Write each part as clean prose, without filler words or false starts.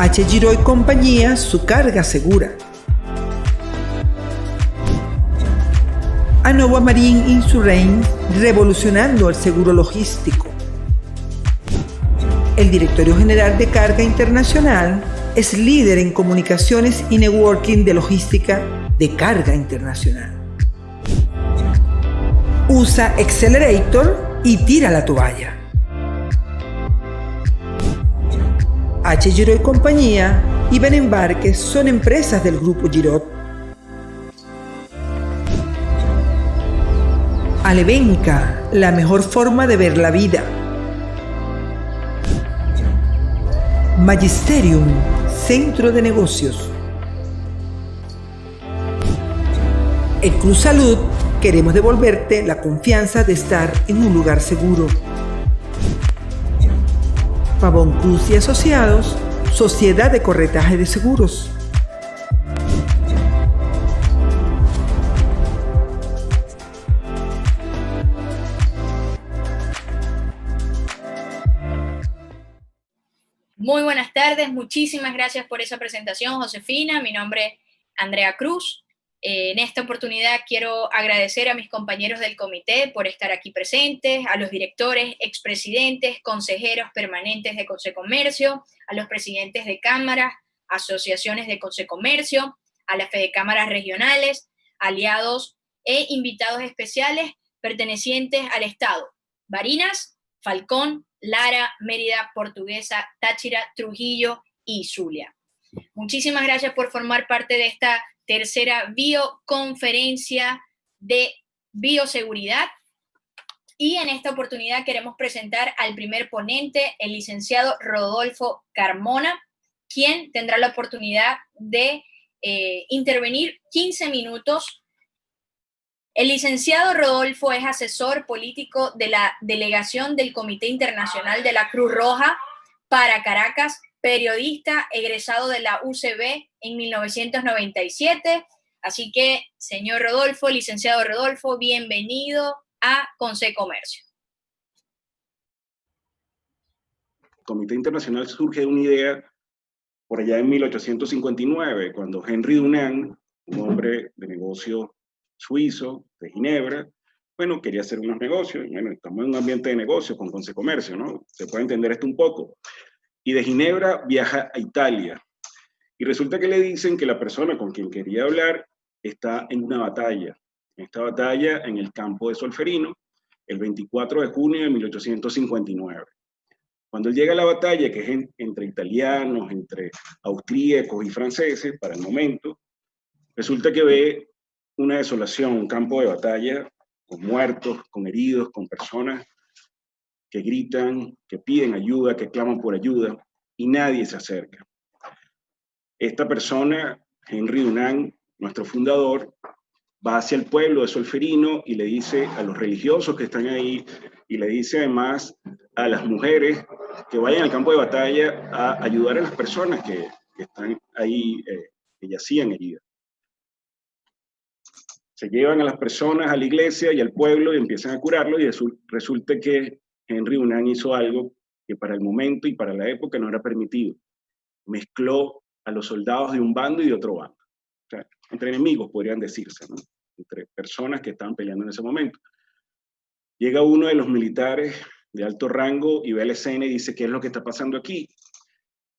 H. Giro y compañía, su carga segura. Anova Marine Insurance, revolucionando el seguro logístico. El Directorio General de Carga Internacional es líder en comunicaciones y networking de logística de carga internacional. Usa Accelerator y tira la toalla. H. Giro y compañía y Ben Embarques son empresas del Grupo Girot. Alevenca, la mejor forma de ver la vida. Magisterium, centro de negocios. En Cruz Salud queremos devolverte la confianza de estar en un lugar seguro. Pavón Cruz y Asociados, Sociedad de Corretaje de Seguros. Muy buenas tardes, muchísimas gracias por esa presentación, Josefina. Mi nombre es Andrea Cruz. En esta oportunidad quiero agradecer a mis compañeros del comité por estar aquí presentes, a los directores, expresidentes, consejeros permanentes de Consecomercio, a los presidentes de cámaras, asociaciones de Consecomercio, a las fedecámaras regionales, aliados e invitados especiales pertenecientes al Estado: Barinas, Falcón, Lara, Mérida, Portuguesa, Táchira, Trujillo y Zulia. Muchísimas gracias por formar parte de esta tercera bioconferencia de bioseguridad. Y en esta oportunidad queremos presentar al primer ponente, el licenciado Rodolfo Carmona, quien tendrá la oportunidad de intervenir 15 minutos. El licenciado Rodolfo es asesor político de la delegación del Comité Internacional de la Cruz Roja para Caracas, periodista egresado de la UCB en 1997. Así que, señor Rodolfo, licenciado Rodolfo, bienvenido a Consecomercio. El Comité Internacional surge de una idea por allá en 1859, cuando Henry Dunant, un hombre de negocio suizo, de Ginebra, bueno, quería hacer unos negocios. Bueno, estamos en un ambiente de negocio con Consecomercio, ¿no? Se puede entender esto un poco. Y de Ginebra viaja a Italia. Y resulta que le dicen que la persona con quien quería hablar está en una batalla. Esta batalla en el campo de Solferino, el 24 de junio de 1859. Cuando él llega a la batalla, que es entre italianos, entre austríacos y franceses, para el momento, resulta que ve una desolación, un campo de batalla con muertos, con heridos, con personas que gritan, que piden ayuda, que claman por ayuda, y nadie se acerca. Esta persona, Henry Dunant, nuestro fundador, va hacia el pueblo de Solferino y le dice a los religiosos que están ahí, y le dice además a las mujeres que vayan al campo de batalla a ayudar a las personas que están ahí, que yacían heridas. Se llevan a las personas a la iglesia y al pueblo y empiezan a curarlo, y resulta que Henry Dunant hizo algo que para el momento y para la época no era permitido. Mezcló a los soldados de un bando y de otro bando. O sea, entre enemigos podrían decirse, ¿no? Entre personas que estaban peleando en ese momento. Llega uno de los militares de alto rango y ve la escena y dice: ¿qué es lo que está pasando aquí?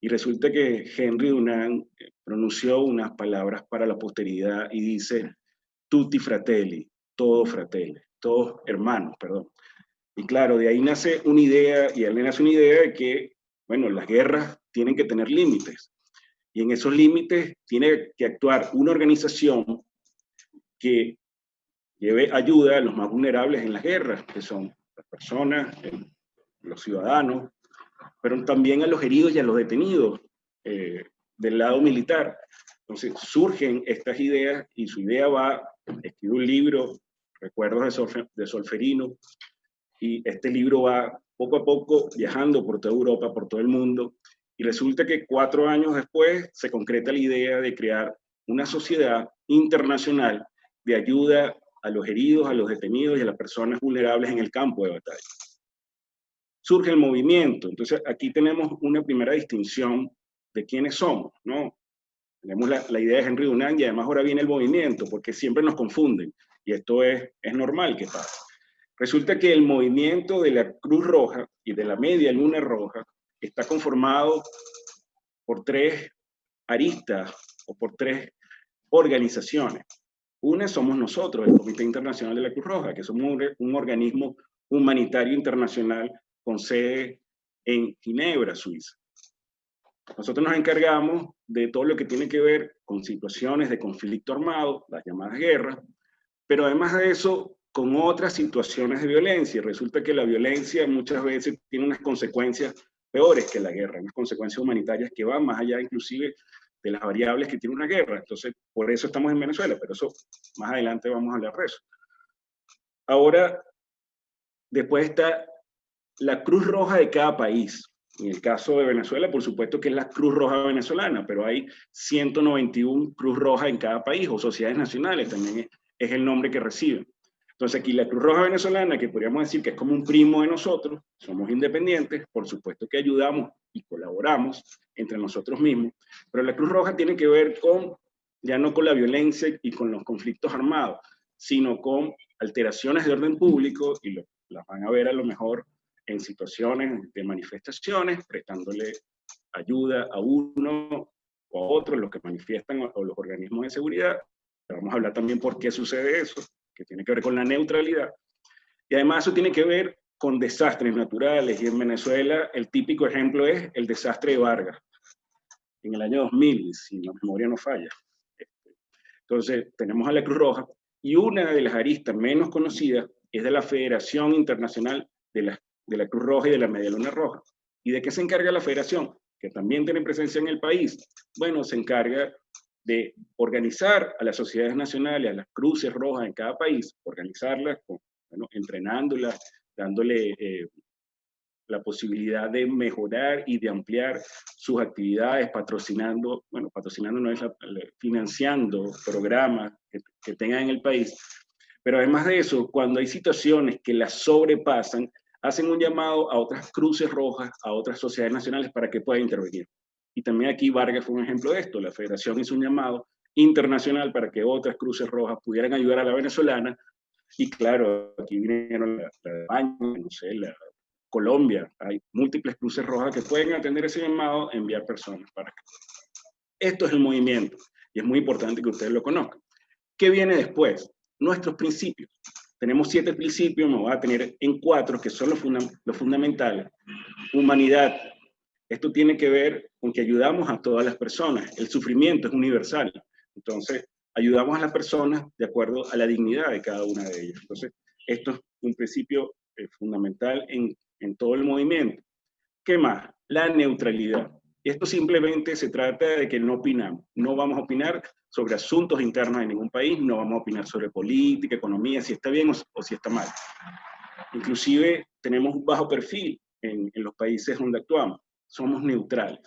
Y resulta que Henry Dunant pronunció unas palabras para la posteridad y dice: tutti fratelli, todos fratelli, todos hermanos, perdón. Y claro, de ahí nace una idea, y a él le nace una idea de que, bueno, las guerras tienen que tener límites. Y en esos límites tiene que actuar una organización que lleve ayuda a los más vulnerables en las guerras, que son las personas, los ciudadanos, pero también a los heridos y a los detenidos del lado militar. Entonces surgen estas ideas, y su idea va, escribe un libro, Recuerdos de Solferino, y este libro va poco a poco viajando por toda Europa, por todo el mundo, y resulta que 4 años después se concreta la idea de crear una sociedad internacional de ayuda a los heridos, a los detenidos y a las personas vulnerables en el campo de batalla. Surge el movimiento. Entonces aquí tenemos una primera distinción de quiénes somos, ¿no? Tenemos la idea de Henry Dunant y además ahora viene el movimiento, porque siempre nos confunden, y esto es normal que pase. Resulta que el movimiento de la Cruz Roja y de la Media Luna Roja está conformado por 3 aristas o por 3 organizaciones. Una somos nosotros, el Comité Internacional de la Cruz Roja, que somos un organismo humanitario internacional con sede en Ginebra, Suiza. Nosotros nos encargamos de todo lo que tiene que ver con situaciones de conflicto armado, las llamadas guerras, pero además de eso, con otras situaciones de violencia. Resulta que la violencia muchas veces tiene unas consecuencias peores que la guerra, unas consecuencias humanitarias que van más allá inclusive de las variables que tiene una guerra. Entonces, por eso estamos en Venezuela, pero eso más adelante vamos a hablar de eso. Ahora, después está la Cruz Roja de cada país. En el caso de Venezuela, por supuesto que es la Cruz Roja venezolana, pero hay 191 Cruz Roja en cada país, o sociedades nacionales también es el nombre que reciben. Entonces aquí la Cruz Roja venezolana, que podríamos decir que es como un primo de nosotros, somos independientes, por supuesto que ayudamos y colaboramos entre nosotros mismos, pero la Cruz Roja tiene que ver con, ya no con la violencia y con los conflictos armados, sino con alteraciones de orden público, y las van a ver a lo mejor en situaciones de manifestaciones, prestándole ayuda a uno o a otro, los que manifiestan o los organismos de seguridad. Vamos a hablar también por qué sucede eso, que tiene que ver con la neutralidad. Y además eso tiene que ver con desastres naturales, y en Venezuela el típico ejemplo es el desastre de Vargas, en el año 2000, si la memoria no falla. Entonces tenemos a la Cruz Roja, y una de las aristas menos conocidas es de la Federación Internacional de la Cruz Roja y de la Media Luna Roja. ¿Y de qué se encarga la federación? Que también tiene presencia en el país. Bueno, se encarga de organizar a las sociedades nacionales, a las cruces rojas en cada país, organizarlas, bueno, entrenándolas, dándole la posibilidad de mejorar y de ampliar sus actividades, patrocinando, bueno, patrocinando no es financiando programas que tengan en el país. Pero además de eso, cuando hay situaciones que las sobrepasan, hacen un llamado a otras cruces rojas, a otras sociedades nacionales para que puedan intervenir. Y también aquí Vargas fue un ejemplo de esto. La federación hizo un llamado internacional para que otras cruces rojas pudieran ayudar a la venezolana. Y claro, aquí vinieron la España, no sé, la Colombia. Hay múltiples cruces rojas que pueden atender ese llamado, enviar personas para acá. Esto es el movimiento y es muy importante que ustedes lo conozcan. ¿Qué viene después? Nuestros principios. Tenemos 7 principios, me voy a tener en 4 que son los fundamentales. Humanidad. Esto tiene que ver con que ayudamos a todas las personas. El sufrimiento es universal. Entonces, ayudamos a las personas de acuerdo a la dignidad de cada una de ellas. Entonces, esto es un principio fundamental en todo el movimiento. ¿Qué más? La neutralidad. Y esto simplemente se trata de que no opinamos. No vamos a opinar sobre asuntos internos de ningún país, no vamos a opinar sobre política, economía, si está bien o si está mal. Inclusive tenemos un bajo perfil en los países donde actuamos. Somos neutrales.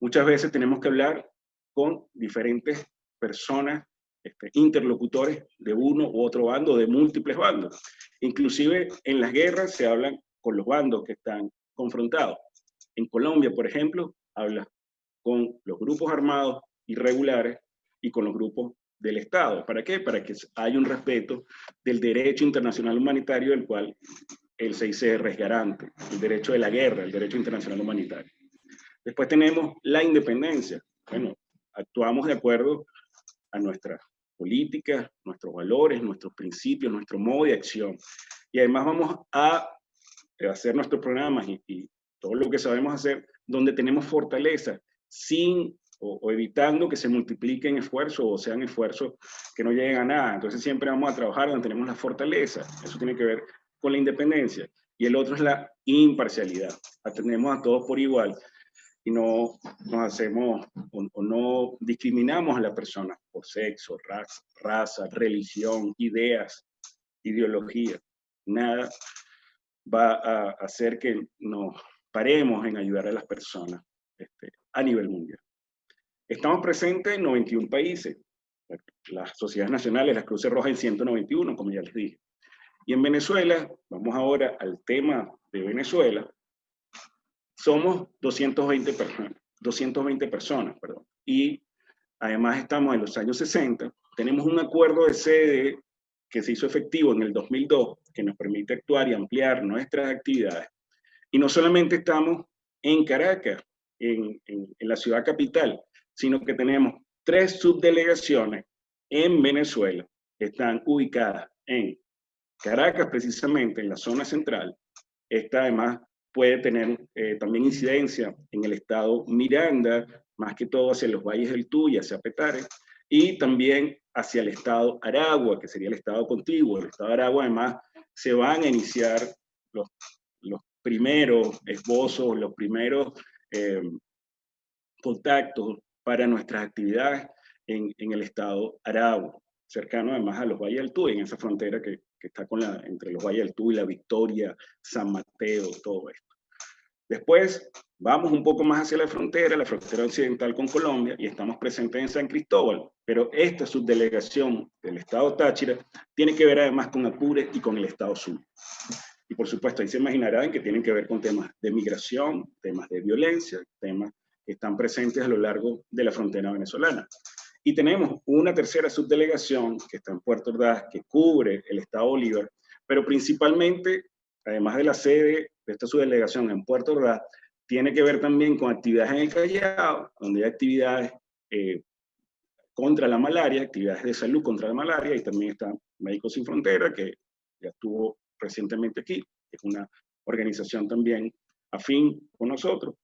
Muchas veces tenemos que hablar con diferentes personas, interlocutores de uno u otro bando, de múltiples bandos. Inclusive en las guerras se hablan con los bandos que están confrontados. En Colombia, por ejemplo, habla con los grupos armados irregulares y con los grupos del Estado. ¿Para qué? Para que haya un respeto del derecho internacional humanitario, del cual el CICR es garante, el derecho de la guerra, el derecho internacional humanitario. Después tenemos la independencia. Bueno, actuamos de acuerdo a nuestras políticas, nuestros valores, nuestros principios, nuestro modo de acción. Y además vamos a hacer nuestros programas y todo lo que sabemos hacer, donde tenemos fortaleza, sin o evitando que se multipliquen esfuerzos o sean esfuerzos que no lleguen a nada. Entonces siempre vamos a trabajar donde tenemos la fortaleza. Eso tiene que ver con la independencia. Y el otro es la imparcialidad. Atendemos a todos por igual y no nos hacemos o no discriminamos a la persona por sexo, raza, religión, ideas, ideología. Nada va a hacer que nos paremos en ayudar a las personas a nivel mundial. Estamos presentes en 91 países, las sociedades nacionales, las cruces rojas en 191, como ya les dije. Y en Venezuela, vamos ahora al tema de Venezuela, somos 220 personas. 220 personas, perdón. Y además estamos en los años 60, tenemos un acuerdo de sede que se hizo efectivo en el 2002, que nos permite actuar y ampliar nuestras actividades. Y no solamente estamos en Caracas, en la ciudad capital, sino que tenemos 3 subdelegaciones en Venezuela, que están ubicadas en Caracas, precisamente en la zona central. Esta además puede tener también incidencia en el estado Miranda, más que todo hacia los valles del Tuy, hacia Petare, y también hacia el estado Aragua, que sería el estado contiguo. El estado Aragua además se van a iniciar los primeros esbozos, los primeros contactos para nuestras actividades en el estado Aragua, cercano además a los valles del Tuy, en esa frontera que está entre los valles del Tuy, La Victoria, San Mateo, todo esto. Después vamos un poco más hacia la frontera occidental con Colombia, y estamos presentes en San Cristóbal, pero esta subdelegación del estado Táchira tiene que ver además con Apure y con el estado Sur. Y por supuesto, ahí se imaginarán que tienen que ver con temas de migración, temas de violencia, temas que están presentes a lo largo de la frontera venezolana. Y tenemos una tercera subdelegación que está en Puerto Ordaz, que cubre el estado Bolívar, pero principalmente, además de la sede de esta subdelegación en Puerto Ordaz, tiene que ver también con actividades en el Callao, donde hay actividades contra la malaria, actividades de salud contra la malaria, y también está Médicos Sin Frontera, que ya estuvo recientemente aquí, es una organización también afín con nosotros.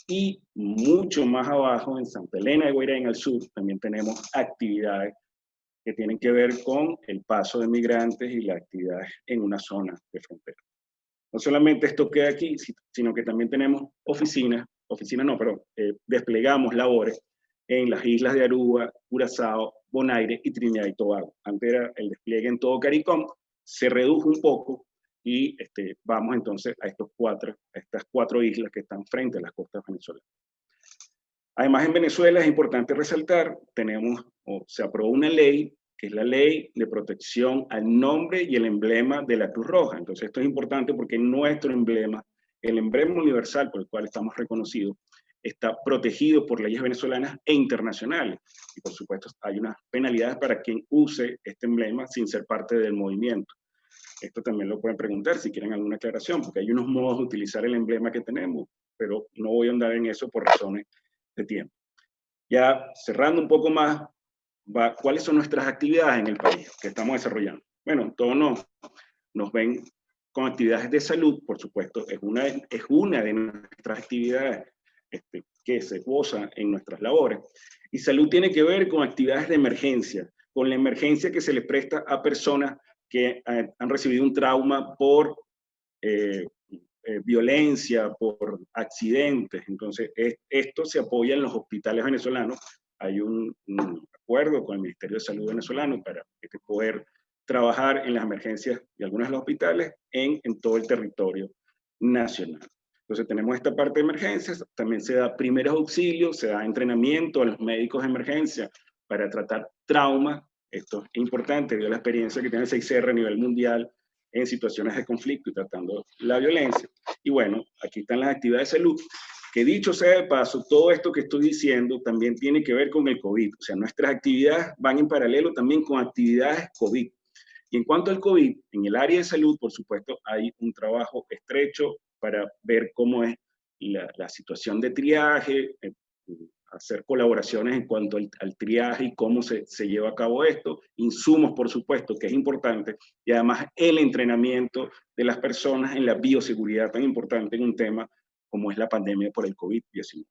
Y mucho más abajo, en Santa Elena de Guairén, al sur, también tenemos actividades que tienen que ver con el paso de migrantes y las actividades en una zona de frontera. No solamente esto queda aquí, sino que también tenemos desplegamos labores en las islas de Aruba, Curazao, Bonaire y Trinidad y Tobago. Antes era el despliegue en todo CARICOM, se redujo un poco, y vamos entonces a estas cuatro islas que están frente a las costas venezolanas. Además, en Venezuela es importante resaltar, se aprobó una ley, que es la Ley de Protección al Nombre y el Emblema de la Cruz Roja. Entonces esto es importante porque nuestro emblema, el emblema universal por el cual estamos reconocidos, está protegido por leyes venezolanas e internacionales. Y por supuesto hay unas penalidades para quien use este emblema sin ser parte del movimiento. Esto también lo pueden preguntar si quieren alguna aclaración, porque hay unos modos de utilizar el emblema que tenemos, pero no voy a andar en eso por razones de tiempo. Ya cerrando un poco más, ¿cuáles son nuestras actividades en el país que estamos desarrollando? Bueno, todos nos ven con actividades de salud, por supuesto, es una de nuestras actividades que se goza en nuestras labores. Y salud tiene que ver con actividades de emergencia, con la emergencia que se le presta a personas que han recibido un trauma por violencia, por accidentes. Entonces, esto se apoya en los hospitales venezolanos. Hay un acuerdo con el Ministerio de Salud venezolano para poder trabajar en las emergencias de algunos de los hospitales en todo el territorio nacional. Entonces tenemos esta parte de emergencias, también se da primeros auxilios, se da entrenamiento a los médicos de emergencia para tratar traumas. Esto es importante, dio la experiencia que tiene el 6R a nivel mundial en situaciones de conflicto y tratando la violencia. Y bueno, aquí están las actividades de salud, que dicho sea de paso, todo esto que estoy diciendo también tiene que ver con el COVID. O sea, nuestras actividades van en paralelo también con actividades COVID. Y en cuanto al COVID, en el área de salud, por supuesto, hay un trabajo estrecho para ver cómo es la situación de triaje, hacer colaboraciones en cuanto al triaje y cómo se lleva a cabo esto, insumos, por supuesto, que es importante, y además el entrenamiento de las personas en la bioseguridad, tan importante en un tema como es la pandemia por el COVID-19.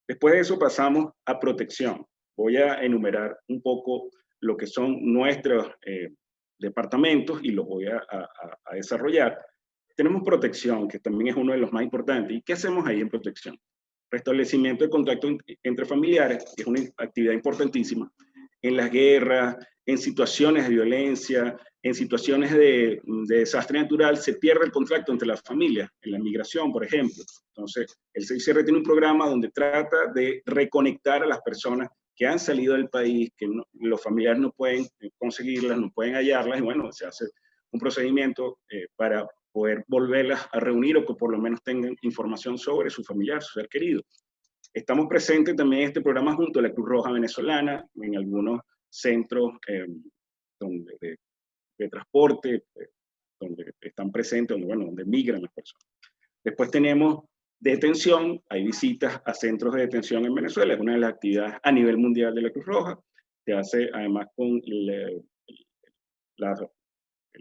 Después de eso pasamos a protección. Voy a enumerar un poco lo que son nuestros departamentos y los voy a desarrollar. Tenemos protección, que también es uno de los más importantes. ¿Y qué hacemos ahí en protección? Restablecimiento de contacto entre familiares, que es una actividad importantísima. En las guerras, en situaciones de violencia, en situaciones de desastre natural, se pierde el contacto entre las familias, en la migración, por ejemplo. Entonces, el 6R tiene un programa donde trata de reconectar a las personas que han salido del país, que los familiares no pueden conseguirlas, no pueden hallarlas, y bueno, se hace un procedimiento para poder volverlas a reunir o que por lo menos tengan información sobre su familiar, su ser querido. Estamos presentes también en este programa junto a la Cruz Roja Venezolana, en algunos centros de transporte, donde están presentes, donde migran las personas. Después tenemos detención, hay visitas a centros de detención en Venezuela, es una de las actividades a nivel mundial de la Cruz Roja, se hace además con el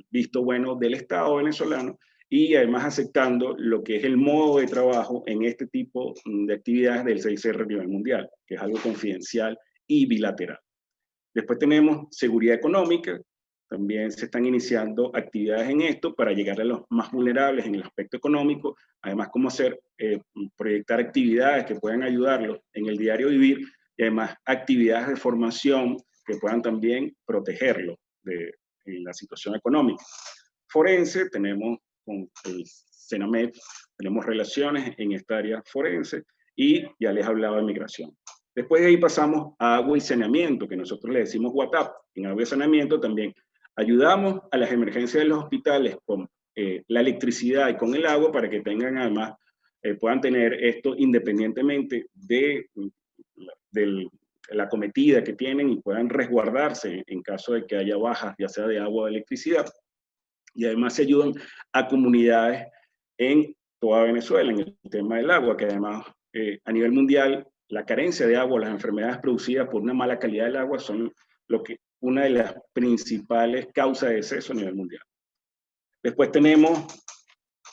visto bueno del Estado venezolano, y además aceptando lo que es el modo de trabajo en este tipo de actividades del 6R a nivel mundial, que es algo confidencial y bilateral. Después tenemos seguridad económica, también se están iniciando actividades en esto para llegar a los más vulnerables en el aspecto económico, además cómo proyectar actividades que puedan ayudarlos en el diario vivir, y además actividades de formación que puedan también protegerlos en la situación económica. Forense, tenemos con el Senamed, tenemos relaciones en esta área forense, y ya les hablaba de migración. Después de ahí pasamos a agua y saneamiento, que nosotros le decimos WhatsApp. En agua y saneamiento también ayudamos a las emergencias de los hospitales con la electricidad y con el agua para que tengan además, puedan tener esto independientemente de la acometida que tienen, y puedan resguardarse en caso de que haya bajas, ya sea de agua o de electricidad. Y además se ayudan a comunidades en toda Venezuela en el tema del agua, que además a nivel mundial la carencia de agua, las enfermedades producidas por una mala calidad del agua son una de las principales causas de deceso a nivel mundial. Después tenemos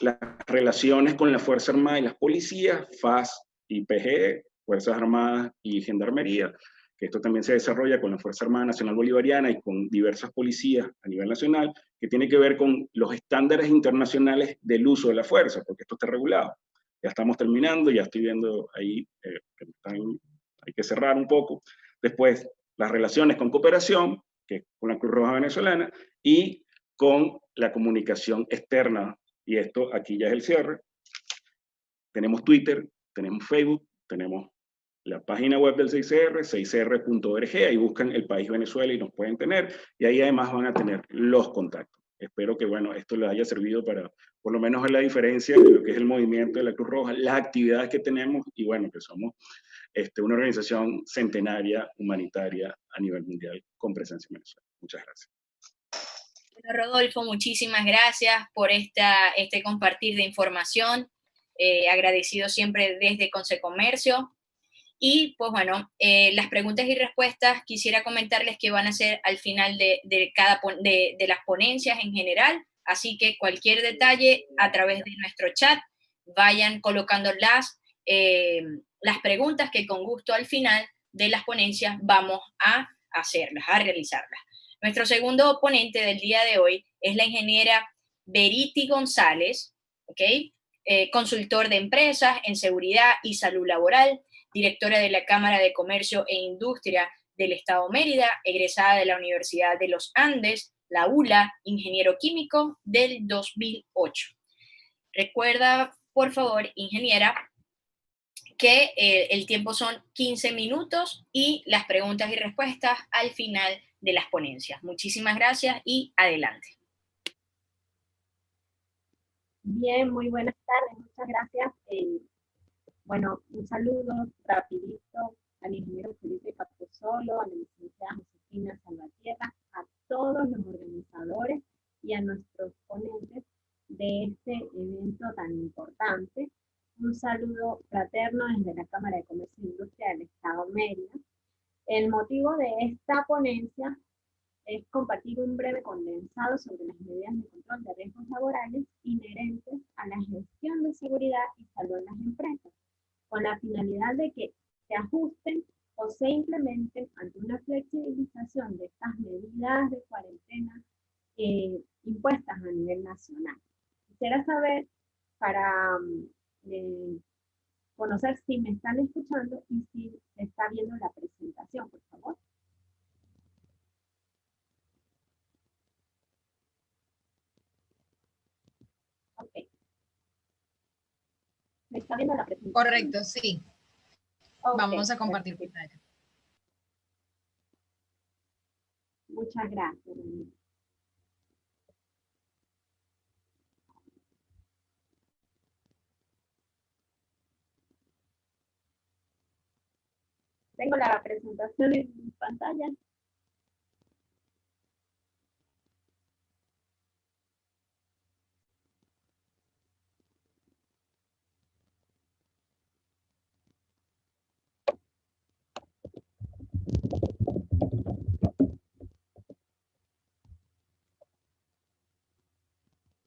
las relaciones con la Fuerza Armada y las policías, FAS y PGE, Fuerzas Armadas y Gendarmería, que esto también se desarrolla con la Fuerza Armada Nacional Bolivariana y con diversas policías a nivel nacional, que tiene que ver con los estándares internacionales del uso de la fuerza, porque esto está regulado. Ya estamos terminando, ya estoy viendo ahí que hay que cerrar un poco. Después, las relaciones con cooperación, que es con la Cruz Roja Venezolana, y con la comunicación externa. Y esto aquí ya es el cierre. Tenemos Twitter, tenemos Facebook, tenemos la página web del 6R, 6R.org, ahí buscan el país Venezuela y nos pueden tener, y ahí además van a tener los contactos. Espero que, bueno, esto les haya servido para, por lo menos, ver la diferencia de lo que es el movimiento de la Cruz Roja, las actividades que tenemos, y bueno, que somos una organización centenaria, humanitaria a nivel mundial, con presencia en Venezuela. Muchas gracias. Bueno, Rodolfo, muchísimas gracias por este compartir de información. Agradecido siempre desde Consecomercio. Y pues bueno, las preguntas y respuestas quisiera comentarles que van a ser al final de las ponencias en general, así que cualquier detalle a través de nuestro chat, vayan colocando las preguntas que con gusto al final de las ponencias vamos a hacerlas, a realizarlas. Nuestro segundo ponente del día de hoy es la ingeniera Verity González, ¿okay? Consultor de empresas en seguridad y salud laboral, directora de la Cámara de Comercio e Industria del Estado Mérida, egresada de la Universidad de los Andes, la ULA, ingeniero químico del 2008. Recuerda, por favor, ingeniera, que el tiempo son 15 minutos y las preguntas y respuestas al final de las ponencias. Muchísimas gracias y adelante. Bien, muy buenas tardes, muchas gracias. Bueno, un saludo rapidito al ingeniero Felipe Capusolo, a la licenciada Josefina Salvatierra, a todos los organizadores y a nuestros ponentes de este evento tan importante. Un saludo fraterno desde la Cámara de Comercio e Industria del Estado Mérida. El motivo de esta ponencia es compartir un breve condensado sobre las medidas de control de riesgos laborales inherentes a la gestión de seguridad y salud en las empresas, con la finalidad de que se ajusten o se implementen ante una flexibilización de estas medidas de cuarentena impuestas a nivel nacional. Quisiera saber, para conocer si me están escuchando y si se está viendo la presentación, por favor. Ok. ¿Me está viendo la presentación? Correcto, sí. Okay, vamos a compartir pantalla. Muchas gracias. Tengo la presentación en pantalla.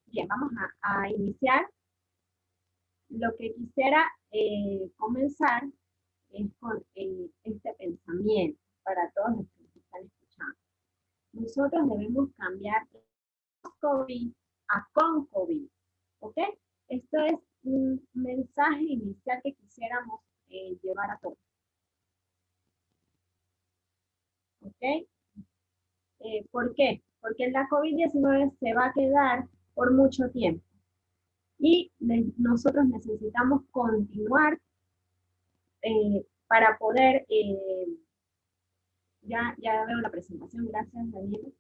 Bien, vamos a iniciar. Lo que quisiera comenzar es con este pensamiento para todos los que nos están escuchando. Nosotros debemos cambiar COVID a con COVID, ¿ok? Esto es un mensaje inicial que quisiéramos llevar a todos, ¿ok? ¿Por qué? Porque la COVID-19 se va a quedar por mucho tiempo y nosotros necesitamos continuar para poder, ya veo la presentación, gracias Daniel,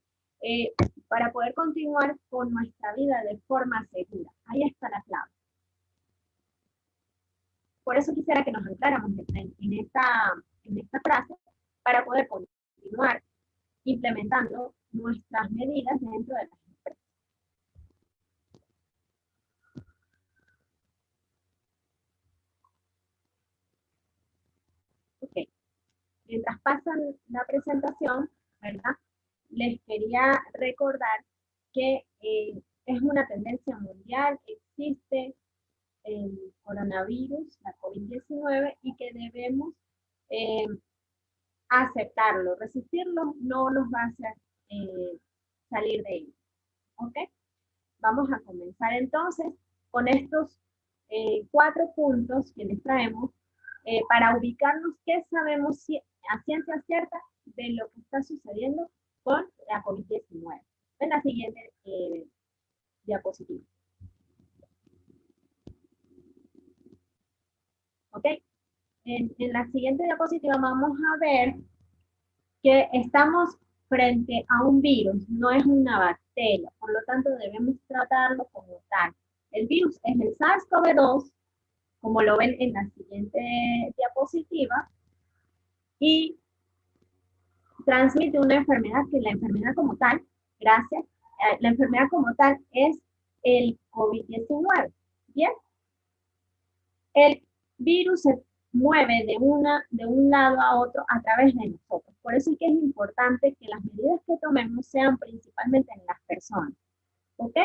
para poder continuar con nuestra vida de forma segura. Ahí está la clave. Por eso quisiera que nos ancláramos en esta frase para poder continuar implementando nuestras medidas dentro de las empresas. Ok, mientras pasan la presentación, ¿verdad? Les quería recordar que es una tendencia mundial, existe el coronavirus, la COVID-19, y que debemos aceptarlo. Resistirlo no nos va a hacer salir de ello. ¿Ok? Vamos a comenzar entonces con estos 4 puntos que les traemos para ubicarnos qué sabemos a ciencia cierta de lo que está sucediendo con la COVID-19. En la siguiente diapositiva. ¿Ok? En la siguiente diapositiva vamos a ver que estamos frente a un virus, no es una bacteria, por lo tanto debemos tratarlo como tal. El virus es el SARS-CoV-2, como lo ven en la siguiente diapositiva, y transmite una enfermedad que la enfermedad como tal, gracias, la enfermedad como tal es el COVID-19. Bien, el virus se mueve de un lado a otro a través de nosotros. Por eso es que es importante que las medidas que tomemos sean principalmente en las personas. ¿Ok?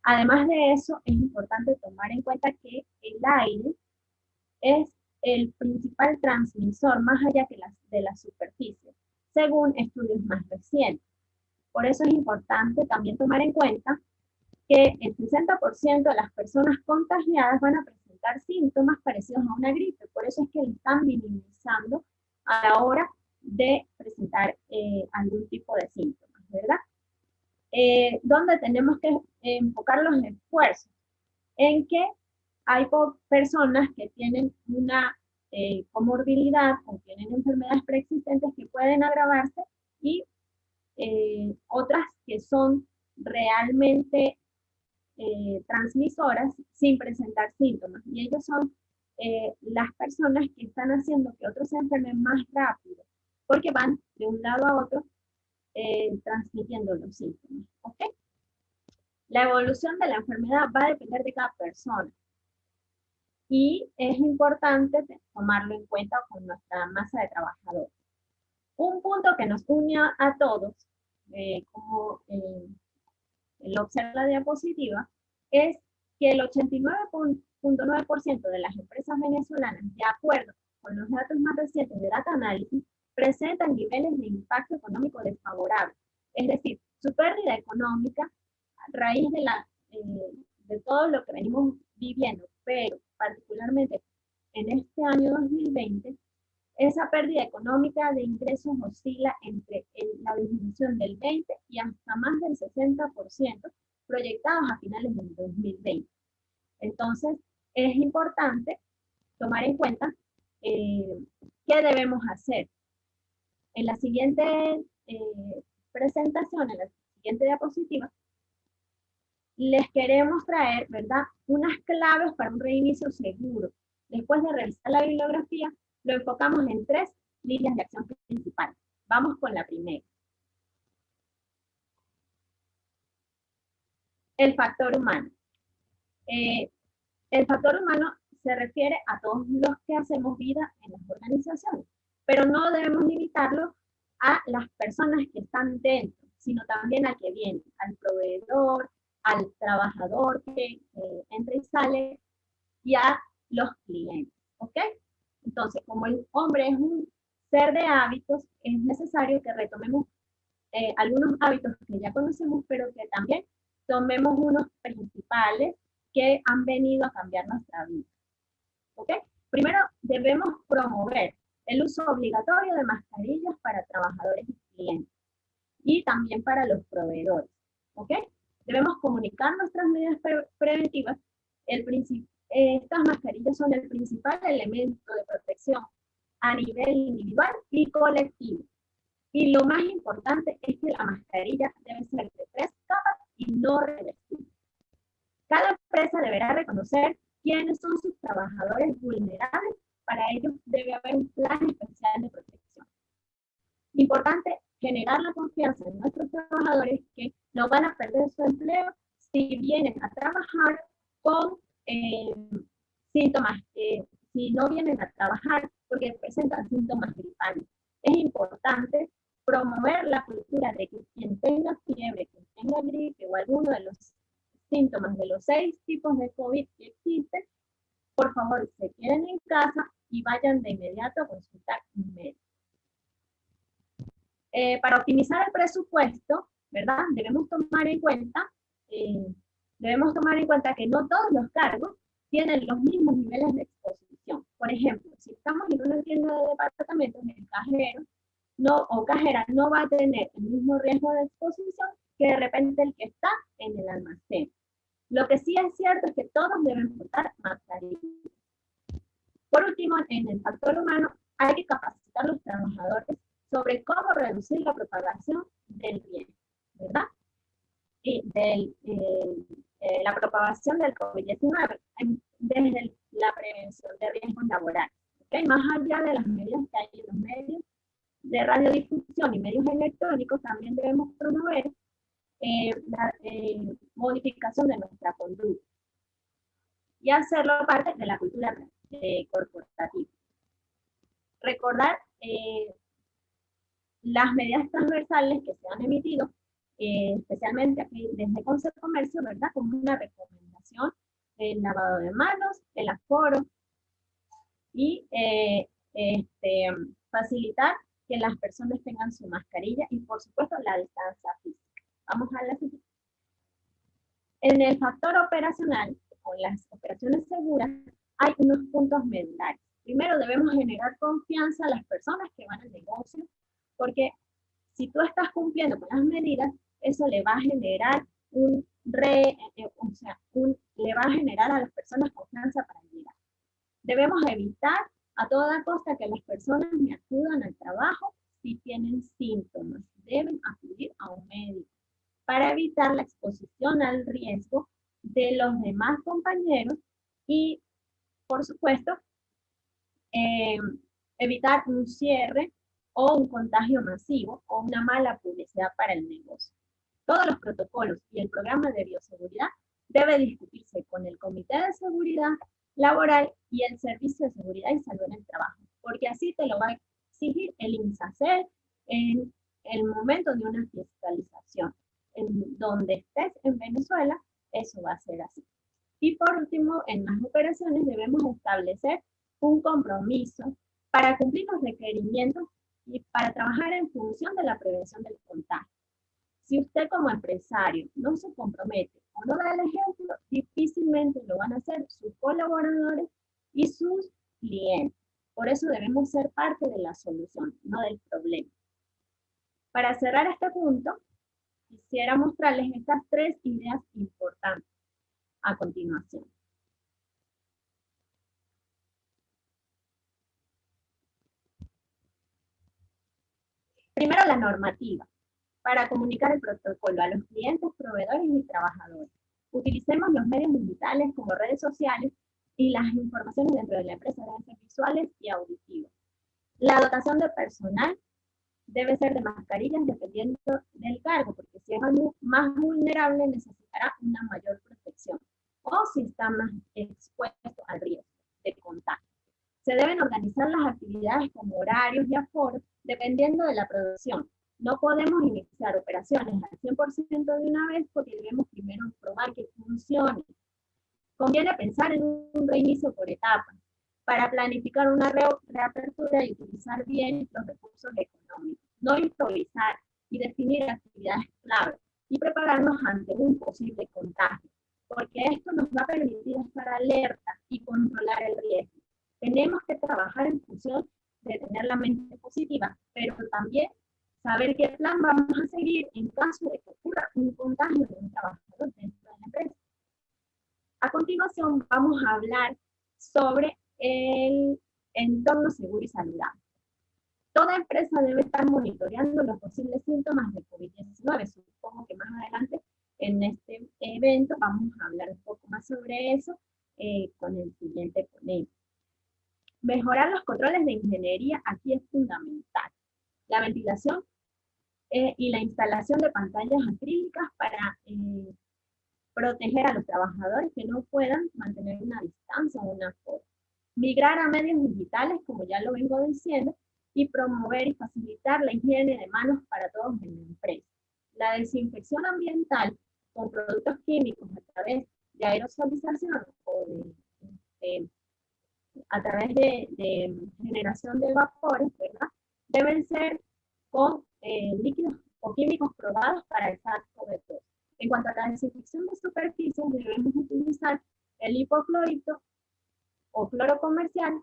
Además de eso, es importante tomar en cuenta que el aire es el principal transmisor más allá que de la superficie, según estudios más recientes. Por eso es importante también tomar en cuenta que el 60% de las personas contagiadas van a presentar síntomas parecidos a una gripe. Por eso es que le están minimizando a la hora de presentar algún tipo de síntomas, ¿verdad? Donde tenemos que enfocar los esfuerzos en que hay personas que tienen una comorbilidad o tienen enfermedades preexistentes que pueden agravarse y otras que son realmente transmisoras sin presentar síntomas. Y ellos son las personas que están haciendo que otros se enfermen más rápido, porque van de un lado a otro transmitiendo los síntomas. ¿Ok? La evolución de la enfermedad va a depender de cada persona. Y es importante tomarlo en cuenta con nuestra masa de trabajadores. Un punto que nos une a todos, como lo observa la diapositiva, es que el 89.9% de las empresas venezolanas, de acuerdo con los datos más recientes de Data Analysis, presentan niveles de impacto económico desfavorables. Es decir, su pérdida económica a raíz de todo lo que venimos viviendo, pero particularmente en este año 2020, esa pérdida económica de ingresos oscila entre la disminución del 20 y hasta más del 60% proyectados a finales del 2020. Entonces, es importante tomar en cuenta qué debemos hacer. En la siguiente presentación, en la siguiente diapositiva, les queremos traer, ¿verdad?, unas claves para un reinicio seguro. Después de revisar la bibliografía, lo enfocamos en 3 líneas de acción principales. Vamos con la primera. El factor humano. El factor humano se refiere a todos los que hacemos vida en las organizaciones, pero no debemos limitarlo a las personas que están dentro, sino también al que viene, al proveedor, al trabajador que entra y sale, y a los clientes, ¿ok? Entonces, como el hombre es un ser de hábitos, es necesario que retomemos algunos hábitos que ya conocemos, pero que también tomemos unos principales que han venido a cambiar nuestra vida, ¿ok? Primero, debemos promover el uso obligatorio de mascarillas para trabajadores y clientes, y también para los proveedores, ¿ok? Debemos comunicar nuestras medidas preventivas. Estas mascarillas son el principal elemento de protección a nivel individual y colectivo. Y lo más importante es que la mascarilla debe ser de 3 capas y no reversible. Cada empresa deberá reconocer quiénes son sus trabajadores vulnerables. Para ello debe haber un plan especial de protección. Importante generar la confianza en nuestros trabajadores que no van a perder su empleo si vienen a trabajar con síntomas, si no vienen a trabajar porque presentan síntomas gripales. Es importante promover la cultura de que quien tenga fiebre, quien tenga gripe o alguno de los síntomas de los 6 tipos de COVID que existen, por favor se queden en casa y vayan de inmediato a consultar un médico. Para optimizar el presupuesto, ¿verdad? Debemos tomar en cuenta que no todos los cargos tienen los mismos niveles de exposición. Por ejemplo, si estamos en una tienda de departamentos, el cajero o cajera no va a tener el mismo riesgo de exposición que de repente el que está en el almacén. Lo que sí es cierto es que todos deben portar mascarillas. Por último, en el factor humano, hay que capacitar a los trabajadores sobre cómo reducir la propagación del virus, ¿verdad? Y la propagación del COVID-19 desde la prevención de riesgos laborales. ¿Okay? Más allá de las medidas que hay en los medios de radiodifusión y medios electrónicos, también debemos promover la modificación de nuestra conducta y hacerlo parte de la cultura corporativa. Recordar las medidas transversales que se han emitido, especialmente aquí desde Consejo de Comercio, ¿verdad? Como una recomendación del lavado de manos, el aforo y facilitar que las personas tengan su mascarilla y, por supuesto, la distancia física. Vamos a la siguiente. En el factor operacional, o las operaciones seguras, hay unos puntos medulares. Primero, debemos generar confianza a las personas que van al negocio, porque si tú estás cumpliendo con las medidas, eso le va a generar le va a generar a las personas confianza para llegar. Debemos evitar a toda costa que las personas me acudan al trabajo si tienen síntomas. Deben acudir a un médico para evitar la exposición al riesgo de los demás compañeros y, por supuesto, evitar un cierre o un contagio masivo o una mala publicidad para el negocio. Todos los protocolos y el programa de bioseguridad debe discutirse con el Comité de Seguridad Laboral y el Servicio de Seguridad y Salud en el Trabajo, porque así te lo va a exigir el INSACER en el momento de una fiscalización. En donde estés en Venezuela, eso va a ser así. Y por último, en las operaciones debemos establecer un compromiso para cumplir los requerimientos y para trabajar en función de la prevención del contagio. Si usted como empresario no se compromete o no da el ejemplo, difícilmente lo van a hacer sus colaboradores y sus clientes. Por eso debemos ser parte de la solución, no del problema. Para cerrar este punto, quisiera mostrarles estas 3 ideas importantes a continuación. Primero, la normativa. Para comunicar el protocolo a los clientes, proveedores y trabajadores. Utilicemos los medios digitales como redes sociales y las informaciones dentro de la empresa deben ser visuales y auditivas. La dotación de personal debe ser de mascarillas dependiendo del cargo, porque si es más vulnerable necesitará una mayor protección, o si está más expuesto al riesgo de contagio. Se deben organizar las actividades con horarios y aforos dependiendo de la producción. No podemos iniciar operaciones al 100% de una vez porque debemos primero probar que funcione. Conviene pensar en un reinicio por etapas para planificar una reapertura y utilizar bien los recursos económicos. No improvisar y definir actividades clave y prepararnos ante un posible contagio, porque esto nos va a permitir estar alerta y controlar el riesgo. Tenemos que trabajar en función de tener la mente positiva, pero también saber qué plan vamos a seguir en caso de que ocurra un contagio de un trabajador dentro de la empresa. A continuación vamos a hablar sobre el entorno seguro y saludable. Toda empresa debe estar monitoreando los posibles síntomas de COVID-19. Supongo que más adelante en este evento vamos a hablar un poco más sobre eso con el siguiente ponente. Mejorar los controles de ingeniería aquí es fundamental. La ventilación y la instalación de pantallas acrílicas para proteger a los trabajadores que no puedan mantener una distancia o una forma. Migrar a medios digitales, como ya lo vengo diciendo, y promover y facilitar la higiene de manos para todos en la empresa. La desinfección ambiental con productos químicos a través de aerosolización o a través de generación de vapores, ¿verdad? Deben ser con líquidos o químicos probados para el SARS-CoV-2. En cuanto a la desinfección de superficies, debemos utilizar el hipoclorito o cloro comercial.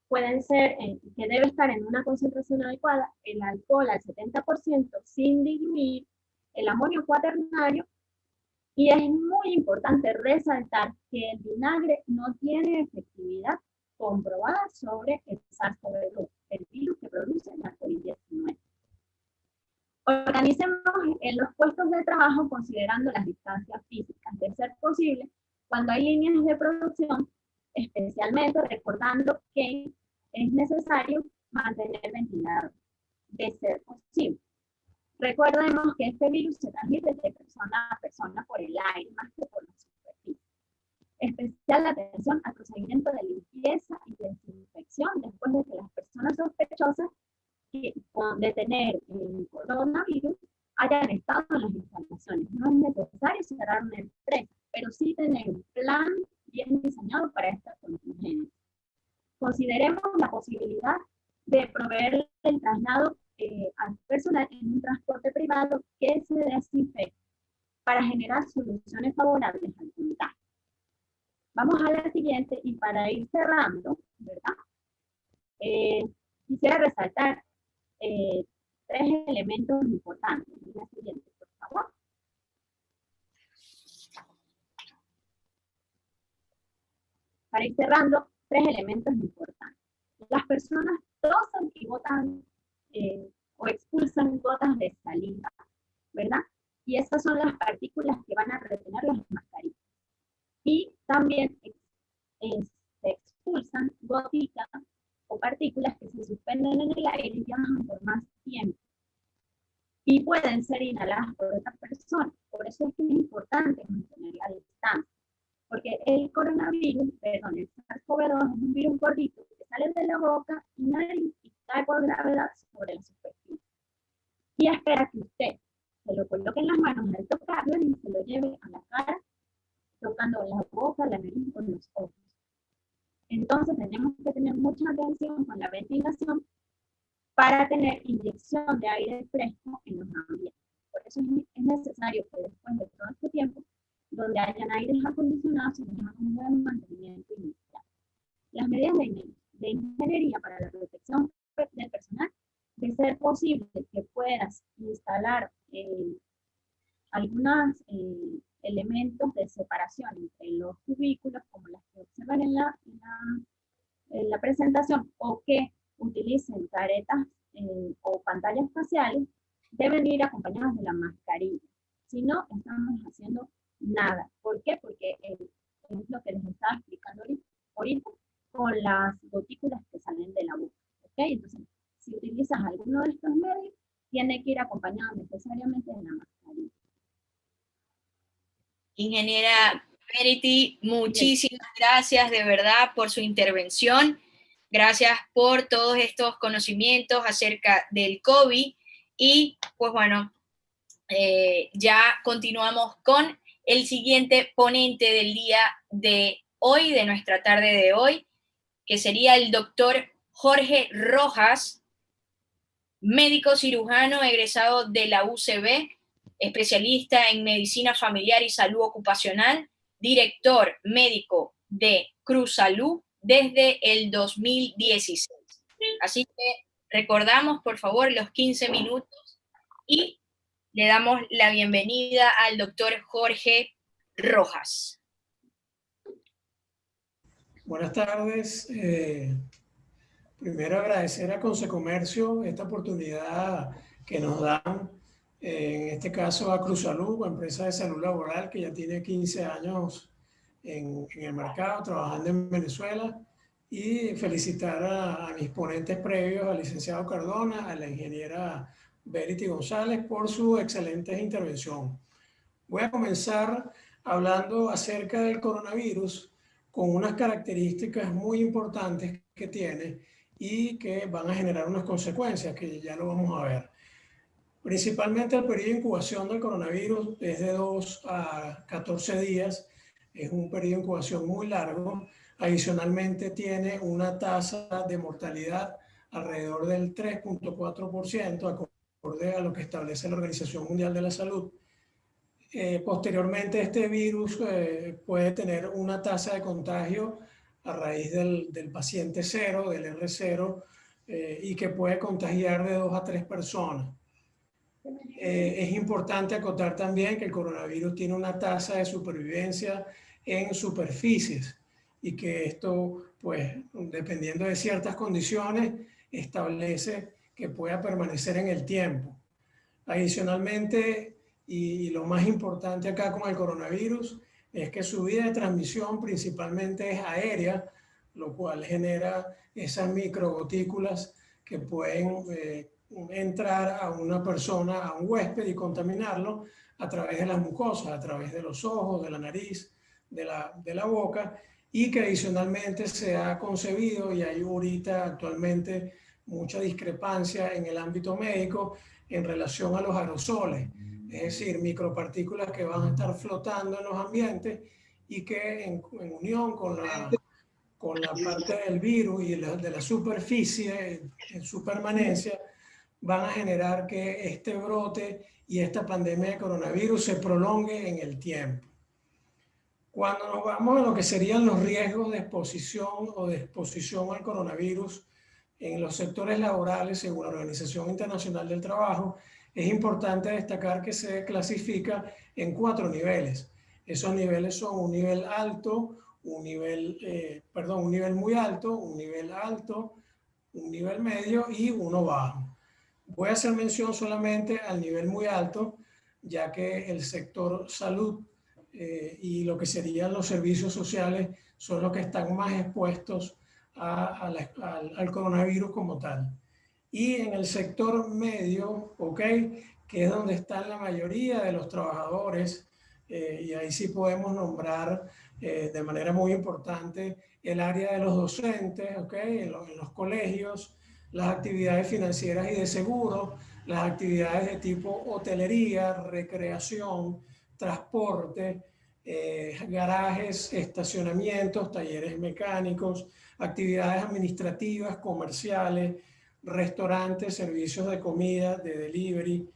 Pueden ser, que debe estar en una concentración adecuada, el alcohol al 70% sin diluir, el amonio cuaternario, y es muy importante resaltar que el vinagre no tiene efectividad comprobada sobre el SARS-CoV-2, el virus que produce la COVID-19. Organicemos en los puestos de trabajo considerando las distancias físicas, de ser posible, cuando hay líneas de producción, especialmente recordando que es necesario mantener ventilado, de ser posible. Recordemos que este virus se transmite de persona a persona por el aire, más que por la superficie. Especial atención al procedimiento de limpieza y desinfección después de que las personas sospechosas de tener el coronavirus hayan estado en las instalaciones. No es necesario cerrar una empresa, pero sí tener un plan bien diseñado para esta contingencia. Consideremos la posibilidad de proveer el traslado al personal en un transporte privado que se desinfecte para generar soluciones favorables al contagio. Vamos a la siguiente y para ir cerrando, ¿verdad? Quisiera resaltar 3 elementos importantes. La siguiente, por favor. Para ir cerrando, 3 elementos importantes. Las personas tosen y botan o expulsan gotas de saliva, ¿verdad? Y esas son las partículas que van a retener las mascarillas. Y también se expulsan gotitas o partículas que se suspenden en el aire y viajan por más tiempo. Y pueden ser inhaladas por otra persona. Por eso es que es importante mantener la distancia. Porque el coronavirus, perdón, el SARS-CoV-2 es un virus gordito que sale de la boca y nariz y cae por gravedad sobre la superficie. Y espera que usted se lo coloque en las manos al tocarlo y se lo lleve a la cara, tocando la boca, la nariz o los ojos. Entonces tenemos que tener mucha atención con la ventilación para tener inyección de aire fresco en los ambientes. Por eso es necesario que después de todo este tiempo, donde hayan aires acondicionados, se haga un buen mantenimiento inicial. Las medidas de ingeniería para la protección del personal, de ser posible que puedas instalar algunos elementos de separación entre los cubículos, como las que observan en la presentación, o que utilicen caretas o pantallas faciales, deben ir acompañadas de la mascarilla. Si no, estamos haciendo nada. ¿Por qué? Porque es lo que les estaba explicando ahorita con las gotículas que salen de la boca. Entonces, si utilizas alguno de estos medios, tiene que ir acompañado necesariamente de la mascarilla. Ingeniera Verity, muchísimas gracias de verdad por su intervención. Gracias por todos estos conocimientos acerca del COVID. Y pues bueno, ya continuamos con el siguiente ponente del día de hoy, de nuestra tarde de hoy, que sería el doctor Jorge Rojas, médico cirujano egresado de la UCB, especialista en medicina familiar y salud ocupacional, director médico de Cruz Salud desde el 2016. Así que recordamos, por favor, los 15 minutos y le damos la bienvenida al doctor Jorge Rojas. Buenas tardes. Primero agradecer a Consecomercio esta oportunidad que nos dan, en este caso a Cruz Salud, empresa de salud laboral que ya tiene 15 años en el mercado, trabajando en Venezuela, y felicitar a mis ponentes previos, al licenciado Cardona, a la ingeniera Verity González, por su excelente intervención. Voy a comenzar hablando acerca del coronavirus con unas características muy importantes que tiene y que van a generar unas consecuencias que ya lo vamos a ver. Principalmente el periodo de incubación del coronavirus es de 2 a 14 días, es un periodo de incubación muy largo. Adicionalmente tiene una tasa de mortalidad alrededor del 3.4%, acorde a lo que establece la Organización Mundial de la Salud. Posteriormente este virus puede tener una tasa de contagio a raíz del paciente cero, del R0, y que puede contagiar de 2 a 3 personas. Es importante acotar también que el coronavirus tiene una tasa de supervivencia en superficies y que esto, pues, dependiendo de ciertas condiciones, establece que pueda permanecer en el tiempo. Adicionalmente, y lo más importante acá con el coronavirus, es que su vía de transmisión principalmente es aérea, lo cual genera esas microgotículas que pueden entrar a una persona, a un huésped, y contaminarlo a través de las mucosas, a través de los ojos, de la nariz, de la boca, y que adicionalmente se ha concebido, y hay ahorita actualmente mucha discrepancia en el ámbito médico en relación a los aerosoles, es decir, micropartículas que van a estar flotando en los ambientes y que en unión con la parte del virus y de la superficie en su permanencia van a generar que este brote y esta pandemia de coronavirus se prolongue en el tiempo. Cuando nos vamos a lo que serían los riesgos de exposición al coronavirus en los sectores laborales, según la Organización Internacional del Trabajo, es importante destacar que se clasifica en 4 niveles. Esos niveles son un nivel alto, un nivel muy alto, un nivel alto, un nivel medio y uno bajo. Voy a hacer mención solamente al nivel muy alto, ya que el sector salud y lo que serían los servicios sociales son los que están más expuestos al coronavirus como tal. Y en el sector medio, que es donde están la mayoría de los trabajadores, y ahí sí podemos nombrar de manera muy importante el área de los docentes, en los colegios, las actividades financieras y de seguro, las actividades de tipo hotelería, recreación, transporte, garajes, estacionamientos, talleres mecánicos, actividades administrativas, comerciales, restaurantes, servicios de comida, de delivery.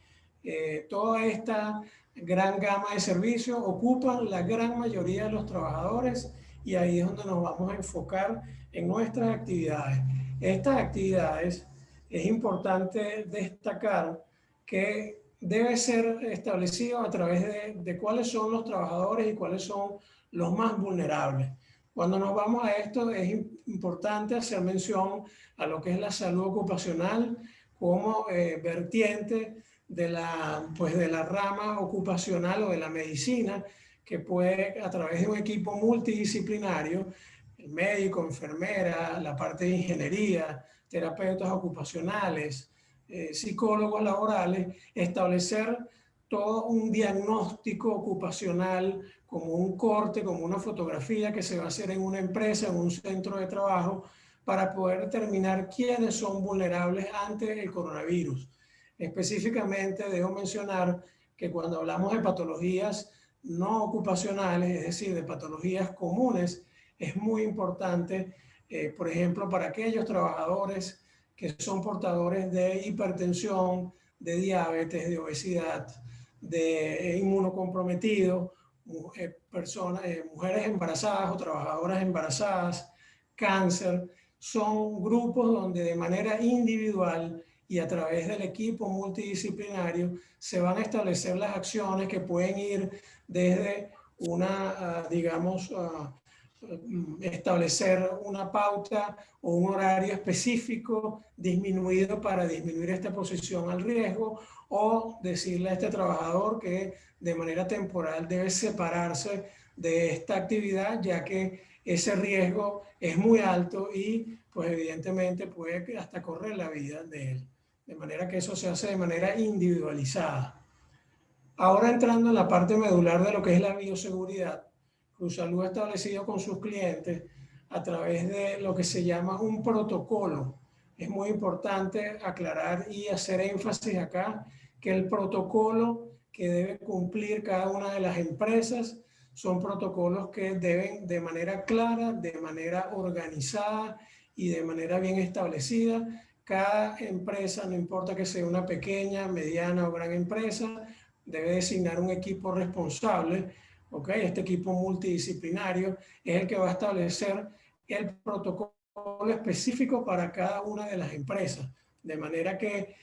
Toda esta gran gama de servicios ocupan la gran mayoría de los trabajadores, y ahí es donde nos vamos a enfocar en nuestras actividades. Estas actividades es importante destacar que debe ser establecido a través de cuáles son los trabajadores y cuáles son los más vulnerables. Cuando nos vamos a esto, es importante hacer mención a lo que es la salud ocupacional como vertiente de la rama ocupacional o de la medicina, que puede, a través de un equipo multidisciplinario, el médico, enfermera, la parte de ingeniería, terapeutas ocupacionales, psicólogos laborales, establecer todo un diagnóstico ocupacional como un corte, como una fotografía que se va a hacer en una empresa, en un centro de trabajo, para poder determinar quiénes son vulnerables ante el coronavirus. Específicamente debo mencionar que cuando hablamos de patologías no ocupacionales, es decir, de patologías comunes, es muy importante, por ejemplo, para aquellos trabajadores que son portadores de hipertensión, de diabetes, de obesidad, de inmunocomprometidos, mujeres embarazadas o trabajadoras embarazadas, cáncer. Son grupos donde de manera individual y a través del equipo multidisciplinario se van a establecer las acciones que pueden ir desde una, digamos, establecer una pauta o un horario específico disminuido para disminuir esta exposición al riesgo, o decirle a este trabajador que de manera temporal debe separarse de esta actividad, ya que ese riesgo es muy alto y pues evidentemente puede hasta correr la vida de él. De manera que eso se hace de manera individualizada. Ahora entrando en la parte medular de lo que es la bioseguridad, Cruzsalud ha establecido con sus clientes a través de lo que se llama un protocolo. Es muy importante aclarar y hacer énfasis acá que el protocolo que debe cumplir cada una de las empresas son protocolos que deben de manera clara, de manera organizada y de manera bien establecida. Cada empresa, no importa que sea una pequeña, mediana o gran empresa, debe designar un equipo responsable. ¿Okay? Este equipo multidisciplinario es el que va a establecer el protocolo específico para cada una de las empresas. De manera que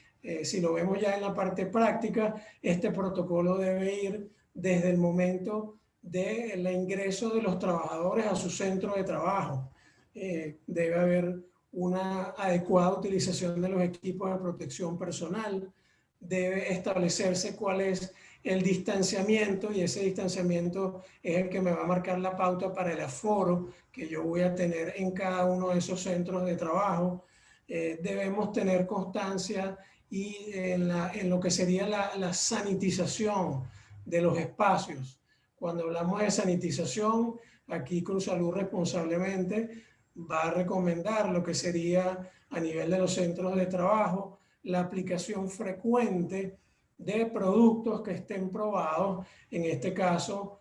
si lo vemos ya en la parte práctica, este protocolo debe ir desde el momento del ingreso de los trabajadores a su centro de trabajo. Debe haber una adecuada utilización de los equipos de protección personal. Debe establecerse cuál es el distanciamiento, y ese distanciamiento es el que me va a marcar la pauta para el aforo que yo voy a tener en cada uno de esos centros de trabajo. Debemos tener constancia y en lo que sería la sanitización de los espacios. Cuando hablamos de sanitización, aquí Cruzsalud responsablemente va a recomendar lo que sería a nivel de los centros de trabajo la aplicación frecuente de productos que estén probados. En este caso,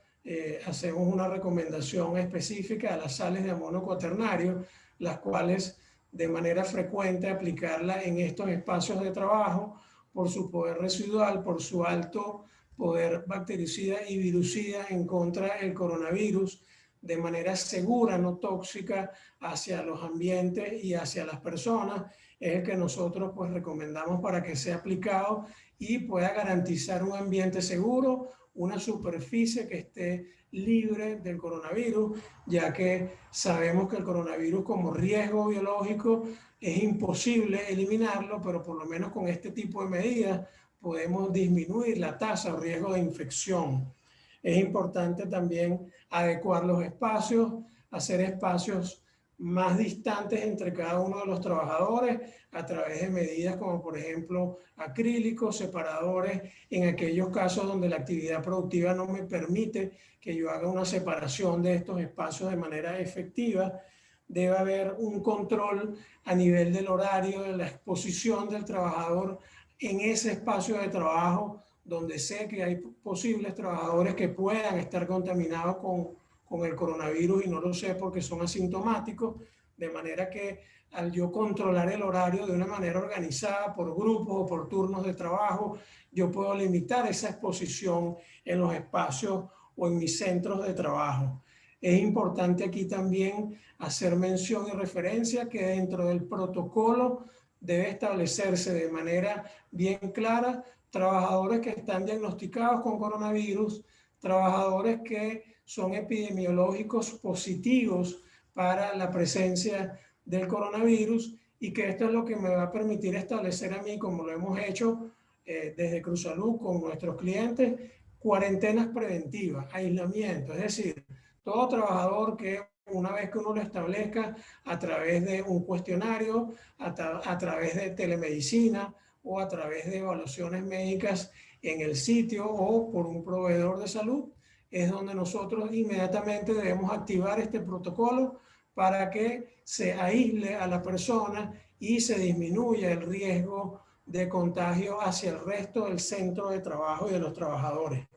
hacemos una recomendación específica a las sales de amonio cuaternario, las cuales de manera frecuente aplicarla en estos espacios de trabajo por su poder residual, por su alto poder bactericida y virucida en contra del coronavirus, de manera segura, no tóxica, hacia los ambientes y hacia las personas. Es el que nosotros pues recomendamos para que sea aplicado y pueda garantizar un ambiente seguro, una superficie que esté libre del coronavirus, ya que sabemos que el coronavirus como riesgo biológico es imposible eliminarlo, pero por lo menos con este tipo de medidas podemos disminuir la tasa o riesgo de infección. Es importante también adecuar los espacios, hacer espacios más distantes entre cada uno de los trabajadores a través de medidas como por ejemplo acrílicos, separadores, en aquellos casos donde la actividad productiva no me permite que yo haga una separación de estos espacios de manera efectiva. Debe haber un control a nivel del horario, de la exposición del trabajador en ese espacio de trabajo donde sé que hay posibles trabajadores que puedan estar contaminados con el coronavirus y no lo sé porque son asintomáticos, de manera que al yo controlar el horario de una manera organizada por grupos o por turnos de trabajo, yo puedo limitar esa exposición en los espacios o en mis centros de trabajo. Es importante aquí también hacer mención y referencia que dentro del protocolo debe establecerse de manera bien clara trabajadores que están diagnosticados con coronavirus, trabajadores que son epidemiológicos positivos para la presencia del coronavirus, y que esto es lo que me va a permitir establecer a mí, como lo hemos hecho desde Cruzsalud con nuestros clientes, cuarentenas preventivas, aislamiento. Es decir, todo trabajador que una vez que uno lo establezca a través de un cuestionario, a través de telemedicina o a través de evaluaciones médicas en el sitio o por un proveedor de salud, es donde nosotros inmediatamente debemos activar este protocolo para que se aísle a la persona y se disminuya el riesgo de contagio hacia el resto del centro de trabajo y de los trabajadores.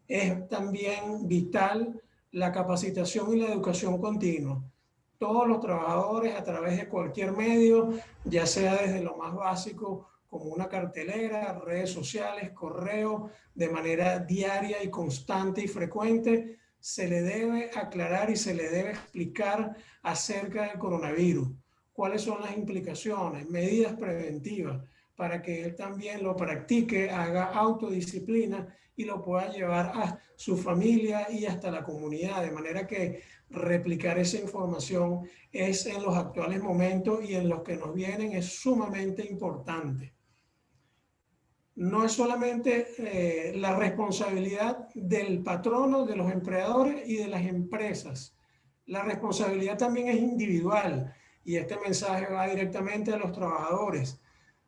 Es también vital la capacitación y la educación continua. Todos los trabajadores a través de cualquier medio, ya sea desde lo más básico como una cartelera, redes sociales, correo, de manera diaria y constante y frecuente, se le debe aclarar y se le debe explicar acerca del coronavirus, cuáles son las implicaciones, medidas preventivas, para que él también lo practique, haga autodisciplina y lo pueda llevar a su familia y hasta la comunidad, de manera que replicar esa información es en los actuales momentos y en los que nos vienen es sumamente importante. No es solamente la responsabilidad del patrono, de los empleadores y de las empresas. La responsabilidad también es individual y este mensaje va directamente a los trabajadores.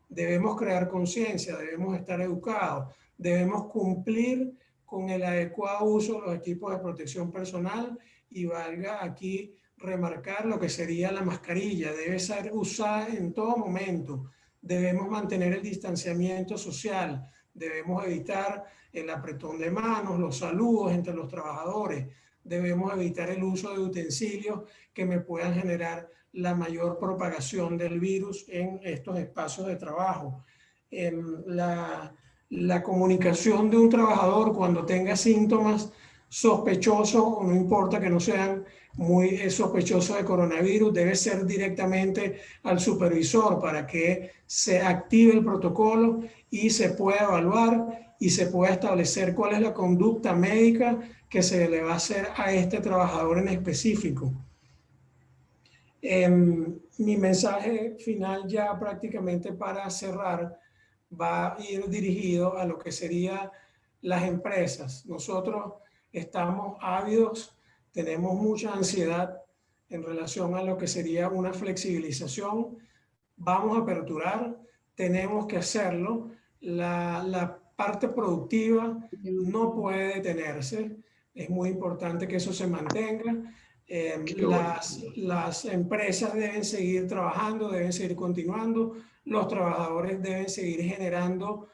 Debemos crear conciencia, debemos estar educados, debemos cumplir con el adecuado uso de los equipos de protección personal y valga aquí remarcar lo que sería la mascarilla. Debe ser usada en todo momento. Debemos mantener el distanciamiento social, debemos evitar el apretón de manos, los saludos entre los trabajadores, debemos evitar el uso de utensilios que me puedan generar la mayor propagación del virus en estos espacios de trabajo. La comunicación de un trabajador cuando tenga síntomas sospechosos, o no importa que no sean muy sospechosos de coronavirus, debe ser directamente al supervisor para que se active el protocolo y se pueda evaluar y se pueda establecer cuál es la conducta médica que se le va a hacer a este trabajador en específico. Mi mensaje final ya prácticamente para cerrar va a ir dirigido a lo que serían las empresas. Nosotros estamos ávidos, tenemos mucha ansiedad en relación a lo que sería una flexibilización. Vamos a aperturar, tenemos que hacerlo. La parte productiva no puede detenerse. Es muy importante que eso se mantenga. Las empresas deben seguir trabajando, deben seguir continuando, los trabajadores deben seguir generando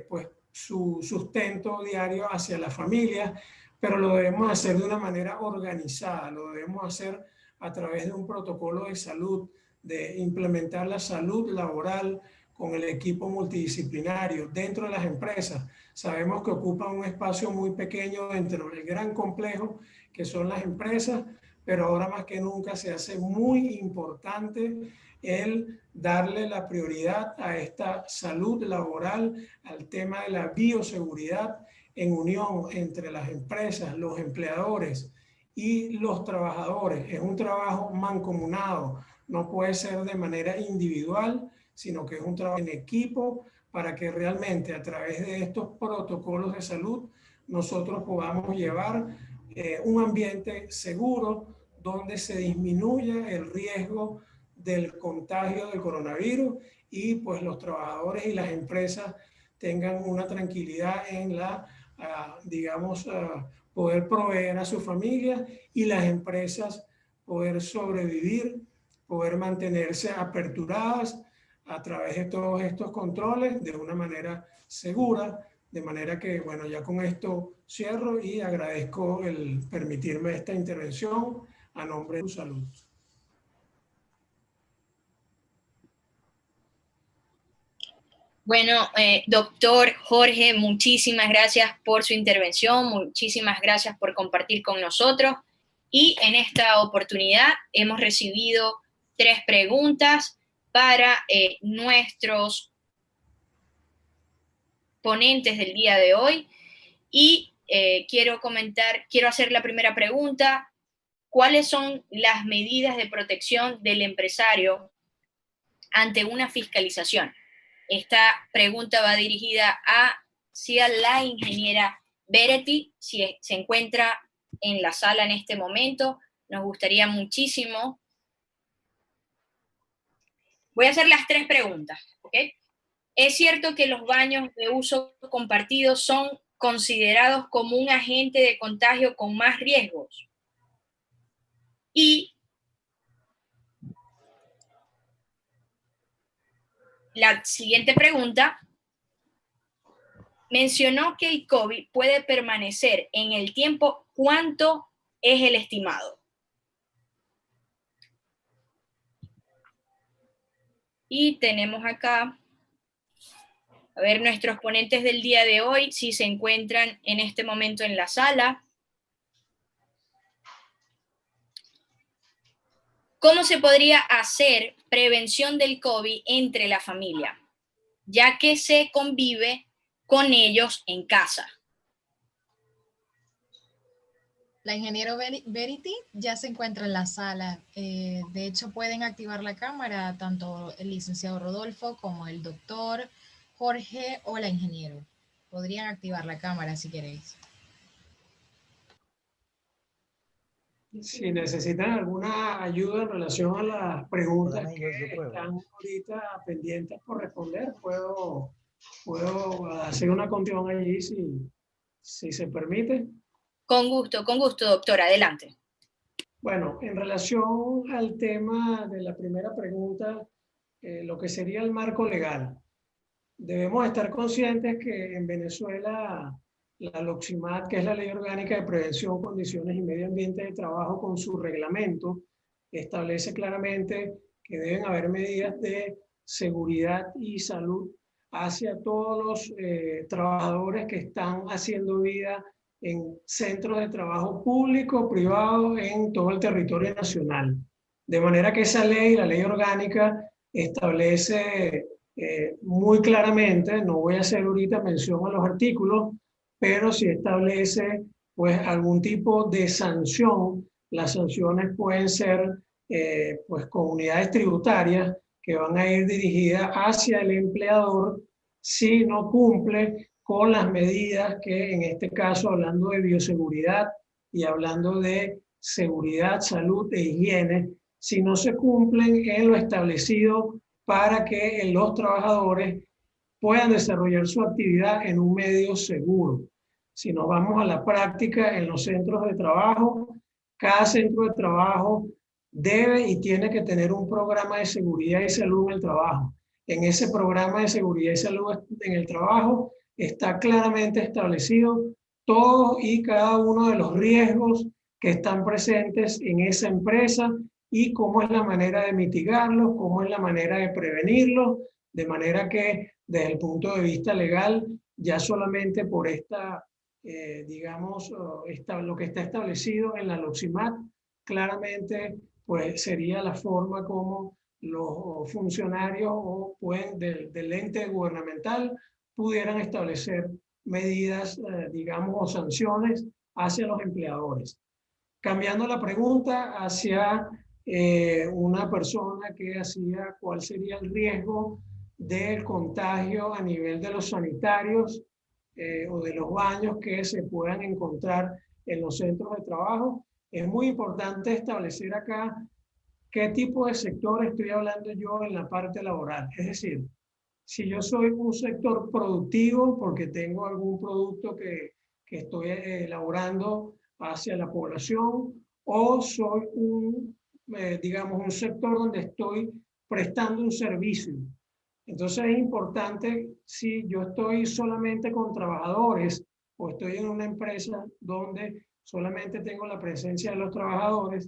pues, su sustento diario hacia la familia, pero lo debemos hacer de una manera organizada, lo debemos hacer a través de un protocolo de salud, de implementar la salud laboral con el equipo multidisciplinario dentro de las empresas. Sabemos que ocupan un espacio muy pequeño dentro del gran complejo que son las empresas, pero ahora más que nunca se hace muy importante el darle la prioridad a esta salud laboral, al tema de la bioseguridad en unión entre las empresas, los empleadores y los trabajadores. Es un trabajo mancomunado, no puede ser de manera individual, sino que es un trabajo en equipo para que realmente a través de estos protocolos de salud nosotros podamos llevar un ambiente seguro donde se disminuya el riesgo del contagio del coronavirus y pues los trabajadores y las empresas tengan una tranquilidad en la, digamos, poder proveer a su familia y las empresas poder sobrevivir, poder mantenerse aperturadas a través de todos estos controles de una manera segura, de manera que, bueno, ya con esto cierro y agradezco el permitirme esta intervención a nombre de tu salud. Bueno, doctor Jorge, muchísimas gracias por su intervención, muchísimas gracias por compartir con nosotros. Y en esta oportunidad hemos recibido 3 preguntas para nuestros ponentes del día de hoy. Y quiero hacer la primera pregunta. ¿Cuáles son las medidas de protección del empresario ante una fiscalización? Esta pregunta va dirigida hacia la ingeniera Beretti, si se encuentra en la sala en este momento. Nos gustaría muchísimo. Voy a hacer las 3 preguntas, ¿ok? ¿Es cierto que los baños de uso compartido son considerados como un agente de contagio con más riesgos? Y la siguiente pregunta, mencionó que el COVID puede permanecer en el tiempo. ¿Cuánto es el estimado? Y tenemos acá, a ver, nuestros ponentes del día de hoy, si se encuentran en este momento en la sala. ¿Cómo se podría hacer prevención del COVID entre la familia, ya que se convive con ellos en casa? La ingeniero Verity ya se encuentra en la sala. De hecho, pueden activar la cámara tanto el licenciado Rodolfo como el doctor Jorge o la ingeniero. Podrían activar la cámara si queréis. Si necesitan alguna ayuda en relación a las preguntas que están ahorita pendientes por responder, puedo hacer una continuación allí si se permite. Con gusto, doctora, adelante. Bueno, en relación al tema de la primera pregunta, lo que sería el marco legal. Debemos estar conscientes que en Venezuela la LOCSIMAT, que es la Ley Orgánica de Prevención, Condiciones y Medio Ambiente de Trabajo, con su reglamento, establece claramente que deben haber medidas de seguridad y salud hacia todos los trabajadores que están haciendo vida en centros de trabajo público, privado, en todo el territorio nacional. De manera que esa ley, la ley orgánica, establece muy claramente, no voy a hacer ahorita mención a los artículos, pero sí establece pues algún tipo de sanción. Las sanciones pueden ser pues con unidades tributarias que van a ir dirigidas hacia el empleador si no cumple con las medidas que, en este caso, hablando de bioseguridad y hablando de seguridad, salud e higiene, si no se cumplen en lo establecido para que los trabajadores puedan desarrollar su actividad en un medio seguro. Si nos vamos a la práctica en los centros de trabajo, cada centro de trabajo debe y tiene que tener un programa de seguridad y salud en el trabajo. En ese programa de seguridad y salud en el trabajo está claramente establecido todos y cada uno de los riesgos que están presentes en esa empresa y cómo es la manera de mitigarlos, cómo es la manera de prevenirlos, de manera que desde el punto de vista legal, ya solamente por esta, digamos, lo que está establecido en la LOCSIMAT, claramente pues sería la forma como los funcionarios o del ente gubernamental pudieran establecer medidas, digamos, o sanciones hacia los empleadores. Cambiando la pregunta hacia una persona que hacía cuál sería el riesgo del contagio a nivel de los sanitarios o de los baños que se puedan encontrar en los centros de trabajo. Es muy importante establecer acá qué tipo de sector estoy hablando yo en la parte laboral. Es decir, si yo soy un sector productivo porque tengo algún producto que estoy elaborando hacia la población, o soy digamos, un sector donde estoy prestando un servicio. Entonces es importante, si yo estoy solamente con trabajadores o estoy en una empresa donde solamente tengo la presencia de los trabajadores,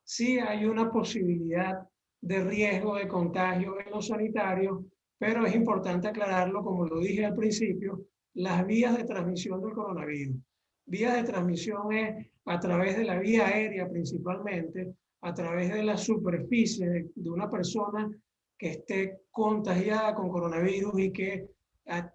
sí hay una posibilidad de riesgo de contagio en los sanitarios, pero es importante aclararlo, como lo dije al principio, las vías de transmisión del coronavirus. Vías de transmisión es a través de la vía aérea principalmente, a través de la superficie de una persona que esté contagiada con coronavirus y que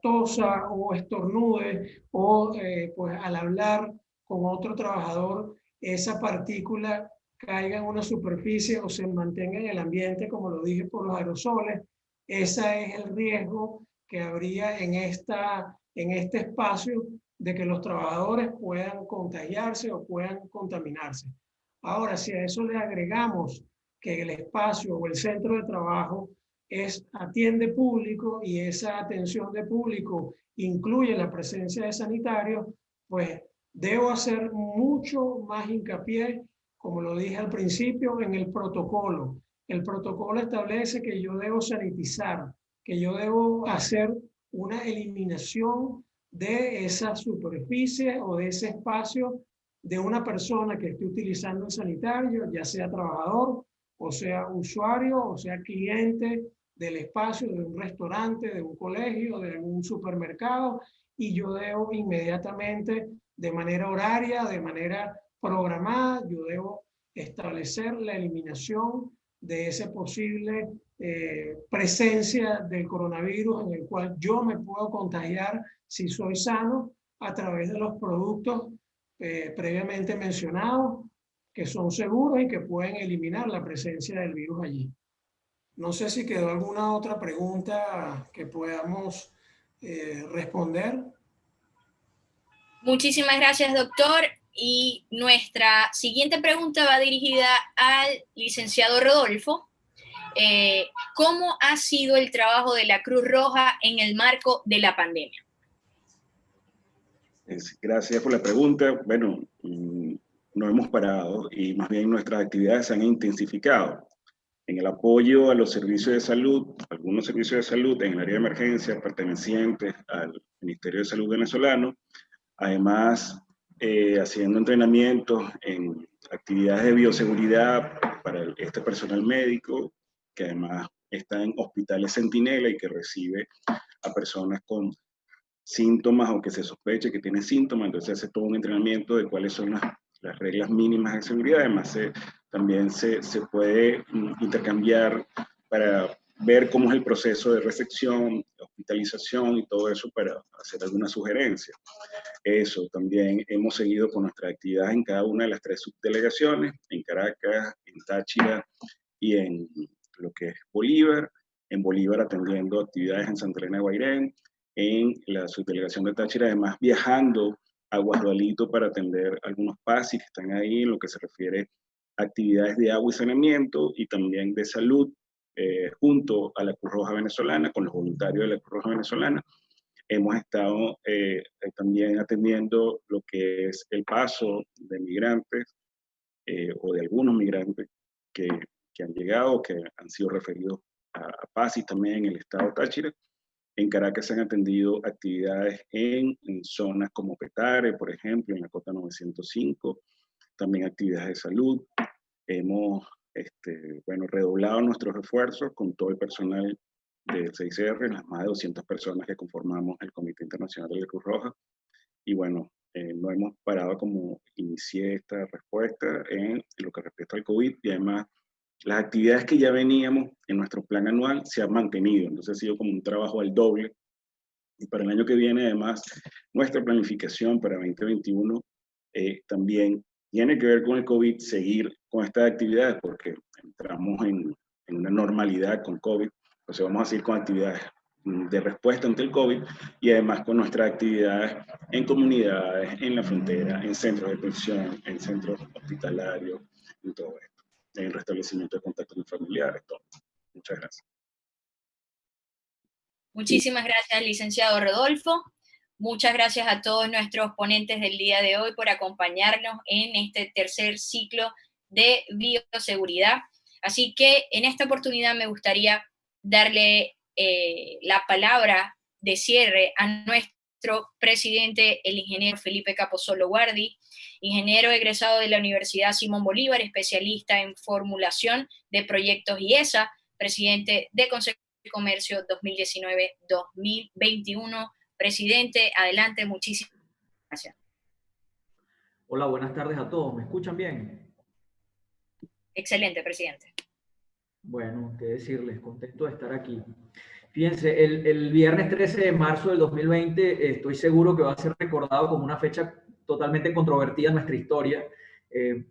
tosa o estornude o pues al hablar con otro trabajador, esa partícula caiga en una superficie o se mantenga en el ambiente, como lo dije, por los aerosoles. Ese es el riesgo que habría en este espacio de que los trabajadores puedan contagiarse o puedan contaminarse. Ahora, si a eso le agregamos que el espacio o el centro de trabajo atiende público y esa atención de público incluye la presencia de sanitarios, pues debo hacer mucho más hincapié, como lo dije al principio, en el protocolo. El protocolo establece que yo debo sanitizar, que yo debo hacer una eliminación de esa superficie o de ese espacio de una persona que esté utilizando el sanitario, ya sea trabajador, o sea usuario, o sea cliente del espacio, de un restaurante, de un colegio, de un supermercado, y yo debo inmediatamente, de manera horaria, de manera programada, yo debo establecer la eliminación de esa posible presencia del coronavirus en el cual yo me puedo contagiar si soy sano a través de los productos previamente mencionados, que son seguros y que pueden eliminar la presencia del virus allí. No sé si quedó alguna otra pregunta que podamos responder. Muchísimas gracias, doctor. Y nuestra siguiente pregunta va dirigida al licenciado Rodolfo. ¿Cómo ha sido el trabajo de la Cruz Roja en el marco de la pandemia? Gracias por la pregunta. Bueno, no hemos parado y más bien nuestras actividades se han intensificado en el apoyo a los servicios de salud, algunos servicios de salud en el área de emergencia pertenecientes al Ministerio de Salud venezolano, además haciendo entrenamientos en actividades de bioseguridad para este personal médico, que además está en hospitales centinela y que recibe a personas con síntomas o que se sospeche que tienen síntomas, entonces hace todo un entrenamiento de cuáles son las reglas mínimas de seguridad. Además también se puede intercambiar para ver cómo es el proceso de recepción, hospitalización y todo eso para hacer alguna sugerencia. Eso, también hemos seguido con nuestra actividad en cada una de las 3 subdelegaciones, en Caracas, en Táchira y en lo que es Bolívar. En Bolívar atendiendo actividades en Santa Elena de Guairén, en la subdelegación de Táchira, además viajando a Guasdualito para atender algunos PASI que están ahí en lo que se refiere a actividades de agua y saneamiento y también de salud, junto a la Cruz Roja Venezolana, con los voluntarios de la Cruz Roja Venezolana. Hemos estado también atendiendo lo que es el paso de migrantes o de algunos migrantes que han llegado, que han sido referidos a PASI también en el estado de Táchira. En Caracas se han atendido actividades en zonas como Petare, por ejemplo, en la Cota 905, también actividades de salud. Hemos redoblado nuestros esfuerzos con todo el personal del 6R, las más de 200 personas que conformamos el Comité Internacional de la Cruz Roja. Y bueno, no hemos parado como inicié esta respuesta en lo que respecta al COVID, y además las actividades que ya veníamos en nuestro plan anual se han mantenido, entonces ha sido como un trabajo al doble. Y para el año que viene, además, nuestra planificación para 2021 también tiene que ver con el COVID, seguir con estas actividades, porque entramos en una normalidad con COVID, entonces vamos a seguir con actividades de respuesta ante el COVID y además con nuestras actividades en comunidades, en la frontera, en centros de detención, en centros hospitalarios, en todo esto, en restablecimiento de contactos con familiares, todo. Muchas gracias. Muchísimas gracias, licenciado Rodolfo. Muchas gracias a todos nuestros ponentes del día de hoy por acompañarnos en este tercer ciclo de bioseguridad. Así que en esta oportunidad me gustaría darle la palabra de cierre a nuestro presidente, el ingeniero Felipe Capozolo Guardi, ingeniero egresado de la Universidad Simón Bolívar, especialista en formulación de proyectos IESA, presidente de Consejo de Comercio 2019-2021. Presidente, adelante, muchísimas gracias. Hola, buenas tardes a todos. ¿Me escuchan bien? Excelente, presidente. Bueno, qué decirles, contento de estar aquí. Fíjense, el viernes 13 de marzo del 2020 estoy seguro que va a ser recordado como una fecha totalmente controvertida en nuestra historia.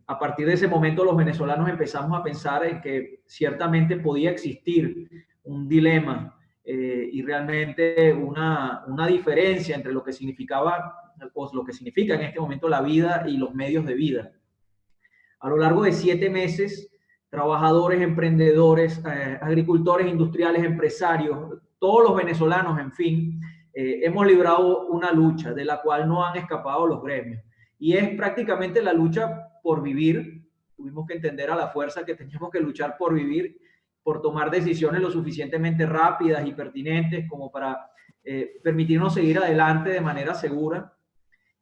A partir de ese momento los venezolanos empezamos a pensar en que ciertamente podía existir un dilema y realmente una diferencia entre lo que significaba, pues, lo que significa en este momento la vida y los medios de vida. A lo largo de 7 meses, trabajadores, emprendedores, agricultores, industriales, empresarios, todos los venezolanos, en fin, hemos librado una lucha de la cual no han escapado los gremios. Y es prácticamente la lucha por vivir. Tuvimos que entender a la fuerza que teníamos que luchar por vivir, por tomar decisiones lo suficientemente rápidas y pertinentes como para permitirnos seguir adelante de manera segura.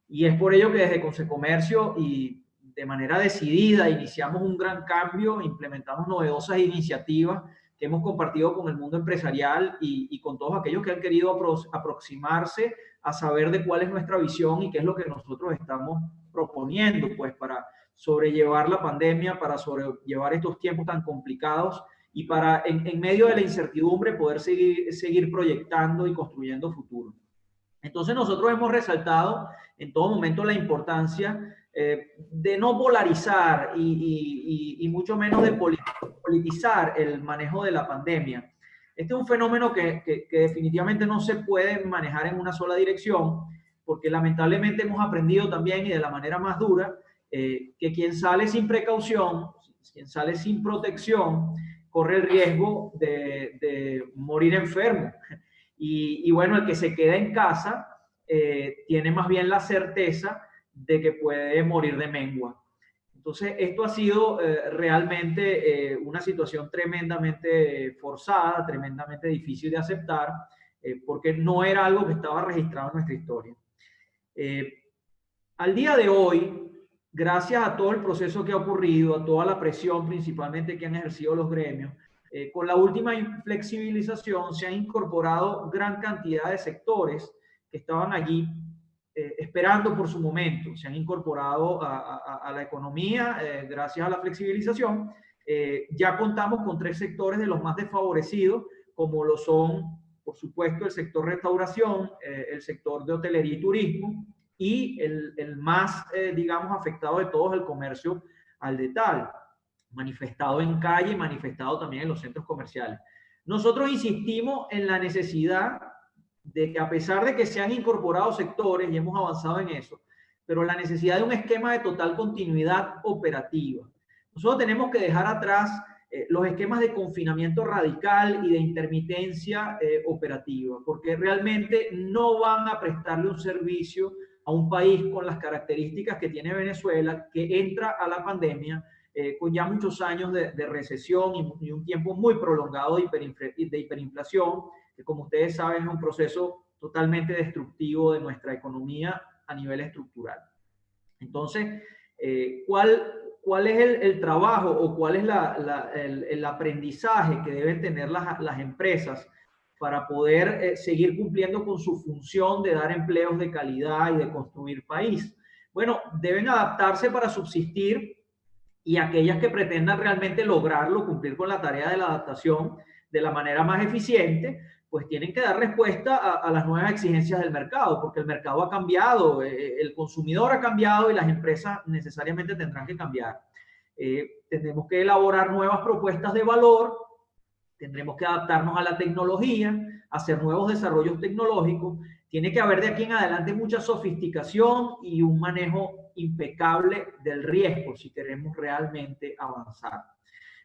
Y es por ello que desde Consecomercio y de manera decidida iniciamos un gran cambio, implementamos novedosas iniciativas que hemos compartido con el mundo empresarial y con todos aquellos que han querido aproximarse a saber de cuál es nuestra visión y qué es lo que nosotros estamos proponiendo, pues, para sobrellevar la pandemia, para sobrellevar estos tiempos tan complicados y para, en medio de la incertidumbre, poder seguir proyectando y construyendo futuro. Entonces nosotros hemos resaltado en todo momento la importancia de no polarizar y mucho menos de politizar el manejo de la pandemia. Este es un fenómeno que definitivamente no se puede manejar en una sola dirección, porque lamentablemente hemos aprendido también, y de la manera más dura, que quien sale sin precaución, quien sale sin protección, corre el riesgo de morir enfermo. Y bueno, el que se queda en casa tiene más bien la certeza de que puede morir de mengua. Entonces, esto ha sido realmente una situación tremendamente forzada, tremendamente difícil de aceptar, porque no era algo que estaba registrado en nuestra historia. Al día de hoy, gracias a todo el proceso que ha ocurrido, a toda la presión principalmente que han ejercido los gremios, con la última flexibilización se han incorporado gran cantidad de sectores que estaban allí esperando por su momento. Se han incorporado a la economía gracias a la flexibilización. Ya contamos con 3 sectores de los más desfavorecidos, como lo son, por supuesto, el sector restauración, el sector de hotelería y turismo, y el más, digamos, afectado de todos, el comercio al detalle, manifestado en calle, manifestado también en los centros comerciales. Nosotros insistimos en la necesidad de que, a pesar de que se han incorporado sectores y hemos avanzado en eso, pero la necesidad de un esquema de total continuidad operativa. Nosotros tenemos que dejar atrás los esquemas de confinamiento radical y de intermitencia operativa, porque realmente no van a prestarle un servicio a un país con las características que tiene Venezuela, que entra a la pandemia con ya muchos años de recesión y un tiempo muy prolongado de hiperinflación, que, como ustedes saben, es un proceso totalmente destructivo de nuestra economía a nivel estructural. Entonces, ¿cuál es el trabajo o cuál es el aprendizaje que deben tener las empresas para poder seguir cumpliendo con su función de dar empleos de calidad y de construir país? Bueno, deben adaptarse para subsistir, y aquellas que pretendan realmente lograrlo, cumplir con la tarea de la adaptación de la manera más eficiente, pues tienen que dar respuesta a las nuevas exigencias del mercado, porque el mercado ha cambiado, el consumidor ha cambiado y las empresas necesariamente tendrán que cambiar. Tendremos que elaborar nuevas propuestas de valor, tendremos que adaptarnos a la tecnología, hacer nuevos desarrollos tecnológicos. Tiene que haber de aquí en adelante mucha sofisticación y un manejo impecable del riesgo si queremos realmente avanzar.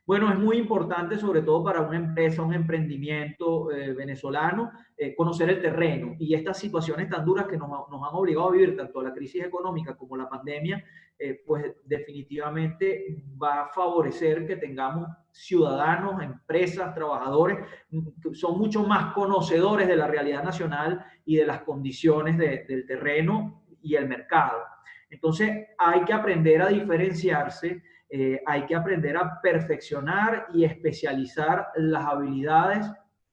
Bueno, es muy importante, sobre todo para una empresa, un emprendimiento venezolano, conocer el terreno, y estas situaciones tan duras que nos han obligado a vivir, tanto la crisis económica como la pandemia, pues definitivamente va a favorecer que tengamos ciudadanos, empresas, trabajadores, que son mucho más conocedores de la realidad nacional y de las condiciones del terreno y el mercado. Entonces hay que aprender a diferenciarse, hay que aprender a perfeccionar y especializar las habilidades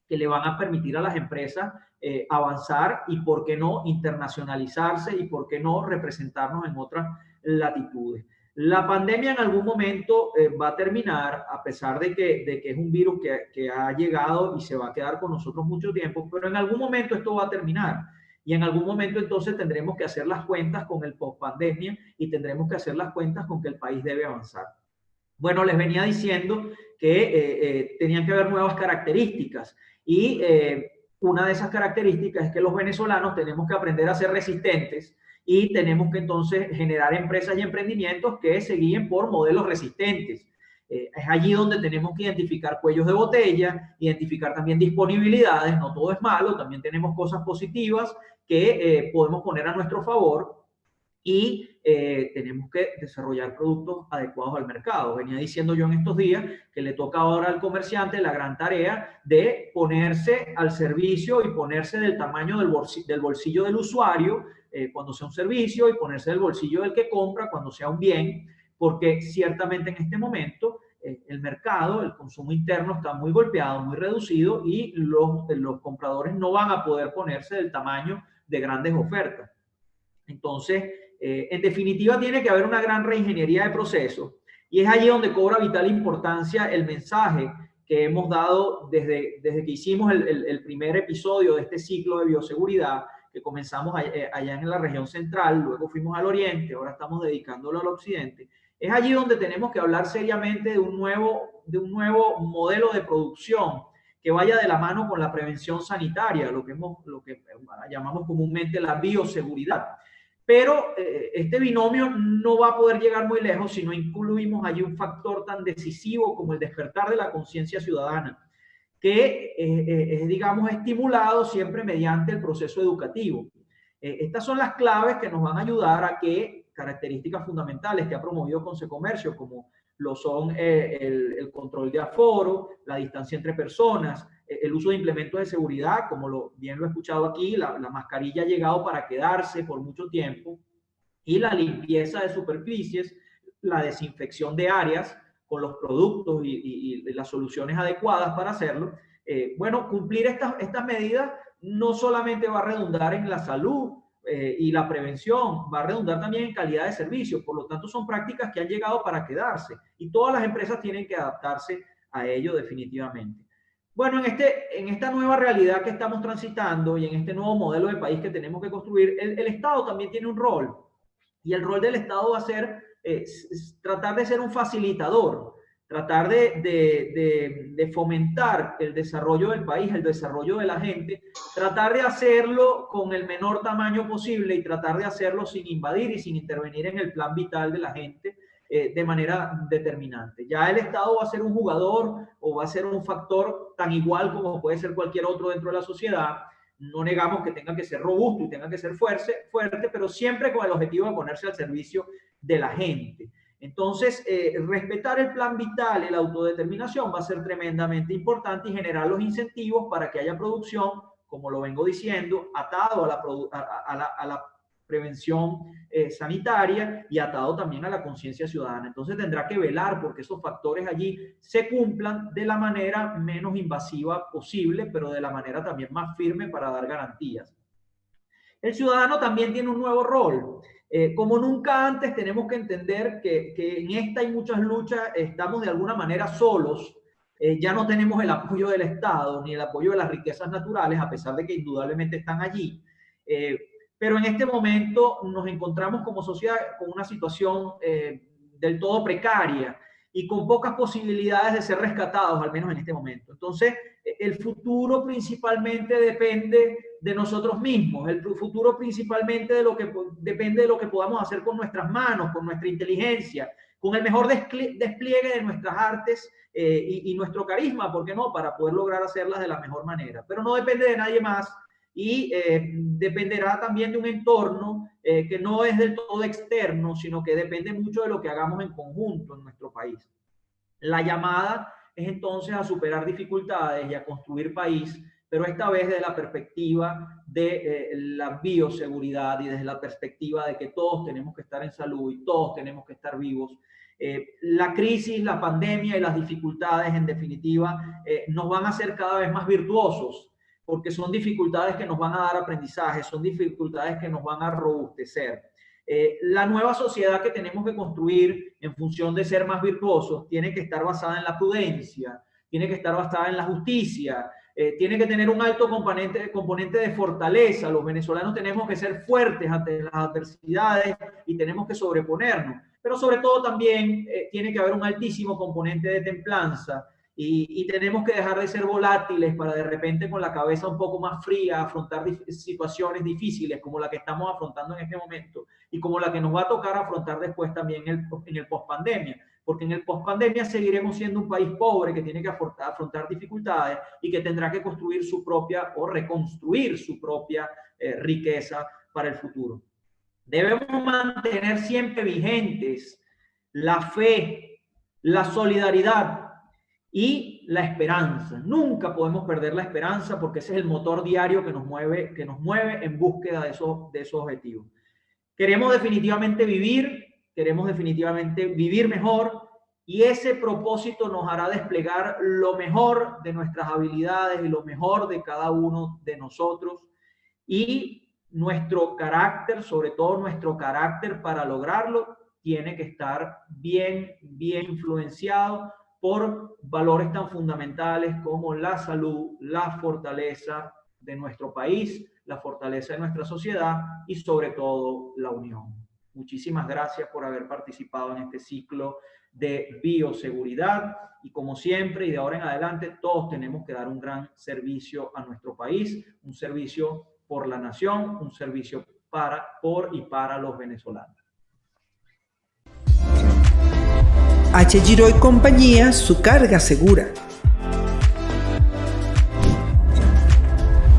que le van a permitir a las empresas avanzar y, por qué no, internacionalizarse y, por qué no, representarnos en otras latitudes. La pandemia en algún momento va a terminar, a pesar de que es un virus que ha llegado y se va a quedar con nosotros mucho tiempo, pero en algún momento esto va a terminar. Y en algún momento entonces tendremos que hacer las cuentas con el post-pandemia y tendremos que hacer las cuentas con que el país debe avanzar. Bueno, les venía diciendo que tenían que haber nuevas características, y una de esas características es que los venezolanos tenemos que aprender a ser resistentes y tenemos que entonces generar empresas y emprendimientos que se guíen por modelos resistentes. Es allí donde tenemos que identificar cuellos de botella, identificar también disponibilidades, no todo es malo, también tenemos cosas positivas que podemos poner a nuestro favor, y tenemos que desarrollar productos adecuados al mercado. Venía diciendo yo en estos días que le toca ahora al comerciante la gran tarea de ponerse al servicio y ponerse del tamaño del bolsillo del usuario cuando sea un servicio, y ponerse del bolsillo del que compra cuando sea un bien, porque ciertamente en este momento el mercado, el consumo interno está muy golpeado, muy reducido, y los compradores no van a poder ponerse del tamaño de grandes ofertas. Entonces, en definitiva, tiene que haber una gran reingeniería de procesos, y es allí donde cobra vital importancia el mensaje que hemos dado desde que hicimos el primer episodio de este ciclo de bioseguridad, que comenzamos allá en la región central, luego fuimos al oriente, ahora estamos dedicándolo al occidente. Es allí donde tenemos que hablar seriamente de un nuevo modelo de producción que vaya de la mano con la prevención sanitaria, lo que llamamos comúnmente la bioseguridad. Pero este binomio no va a poder llegar muy lejos si no incluimos allí un factor tan decisivo como el despertar de la conciencia ciudadana, que es, digamos, estimulado siempre mediante el proceso educativo. Estas son las claves que nos van a ayudar a que características fundamentales que ha promovido Consecomercio, como lo son el control de aforo, la distancia entre personas, el uso de implementos de seguridad, como bien lo he escuchado aquí, la mascarilla ha llegado para quedarse por mucho tiempo, y la limpieza de superficies, la desinfección de áreas con los productos y las soluciones adecuadas para hacerlo. Bueno, cumplir estas medidas no solamente va a redundar en la salud y la prevención, va a redundar también en calidad de servicio. Por lo tanto, son prácticas que han llegado para quedarse, y todas las empresas tienen que adaptarse a ello definitivamente. Bueno, en esta nueva realidad que estamos transitando y en este nuevo modelo de país que tenemos que construir, el Estado también tiene un rol, y el rol del Estado va a ser tratar de ser un facilitador, tratar de fomentar el desarrollo del país, el desarrollo de la gente, tratar de hacerlo con el menor tamaño posible y tratar de hacerlo sin invadir y sin intervenir en el plan vital de la gente de manera determinante. Ya el Estado va a ser un jugador o va a ser un factor tan igual como puede ser cualquier otro dentro de la sociedad. No negamos que tenga que ser robusto y tenga que ser fuerte, pero siempre con el objetivo de ponerse al servicio de la gente. Entonces, respetar el plan vital y la autodeterminación va a ser tremendamente importante, y generar los incentivos para que haya producción, como lo vengo diciendo, atado a la prevención sanitaria y atado también a la conciencia ciudadana. Entonces tendrá que velar porque esos factores allí se cumplan de la manera menos invasiva posible, pero de la manera también más firme para dar garantías. El ciudadano también tiene un nuevo rol. Como nunca antes tenemos que entender que en esta y muchas luchas estamos de alguna manera solos. Ya no tenemos el apoyo del Estado ni el apoyo de las riquezas naturales, a pesar de que indudablemente están allí. Pero en este momento nos encontramos como sociedad con una situación del todo precaria y con pocas posibilidades de ser rescatados, al menos en este momento. Entonces, el futuro principalmente depende de nosotros mismos. El futuro principalmente depende de lo que podamos hacer con nuestras manos, con nuestra inteligencia, con el mejor despliegue de nuestras artes y nuestro carisma, ¿por qué no?, para poder lograr hacerlas de la mejor manera. Pero no depende de nadie más, y dependerá también de un entorno que no es del todo externo, sino que depende mucho de lo que hagamos en conjunto en nuestro país. La llamada es entonces a superar dificultades y a construir país, pero esta vez desde la perspectiva de la bioseguridad y desde la perspectiva de que todos tenemos que estar en salud y todos tenemos que estar vivos. La crisis, la pandemia y las dificultades, en definitiva, nos van a hacer cada vez más virtuosos, porque son dificultades que nos van a dar aprendizaje, son dificultades que nos van a robustecer. La nueva sociedad que tenemos que construir en función de ser más virtuosos tiene que estar basada en la prudencia, tiene que estar basada en la justicia, tiene que tener un alto componente de fortaleza. Los venezolanos tenemos que ser fuertes ante las adversidades y tenemos que sobreponernos. Pero sobre todo también tiene que haber un altísimo componente de templanza y tenemos que dejar de ser volátiles para de repente con la cabeza un poco más fría afrontar situaciones difíciles como la que estamos afrontando en este momento y como la que nos va a tocar afrontar después también en el post-pandemia. Porque en el post-pandemia seguiremos siendo un país pobre que tiene que afrontar dificultades y que tendrá que construir su propia o reconstruir su propia riqueza para el futuro. Debemos mantener siempre vigentes la fe, la solidaridad y la esperanza. Nunca podemos perder la esperanza porque ese es el motor diario que nos mueve en búsqueda de esos objetivos. Queremos definitivamente vivir mejor y ese propósito nos hará desplegar lo mejor de nuestras habilidades y lo mejor de cada uno de nosotros y nuestro carácter, sobre todo nuestro carácter para lograrlo, tiene que estar bien influenciado por valores tan fundamentales como la salud, la fortaleza de nuestro país, la fortaleza de nuestra sociedad y sobre todo la unión. Muchísimas gracias por haber participado en este ciclo de bioseguridad y como siempre y de ahora en adelante todos tenemos que dar un gran servicio a nuestro país, un servicio por la nación, un servicio por y para los venezolanos. H. Giro y compañía, su carga segura.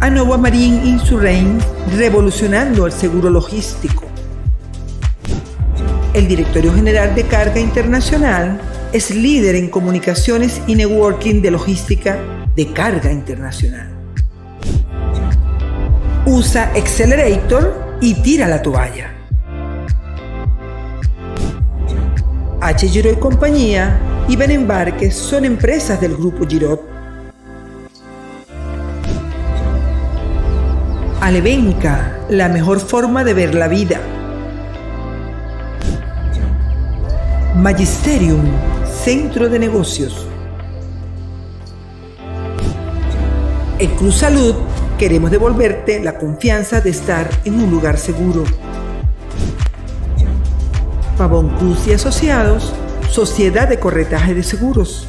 Anova Marine Insurance, revolucionando el seguro logístico. El Directorio General de Carga Internacional es líder en comunicaciones y networking de logística de carga internacional. Usa Accelerator y tira la toalla. H. Giro y compañía y Ben Embarques son empresas del Grupo Girot. Alevenca, la mejor forma de ver la vida. Magisterium, centro de negocios. En Cruz Salud queremos devolverte la confianza de estar en un lugar seguro. Pavón Cruz y Asociados, Sociedad de Corretaje de Seguros.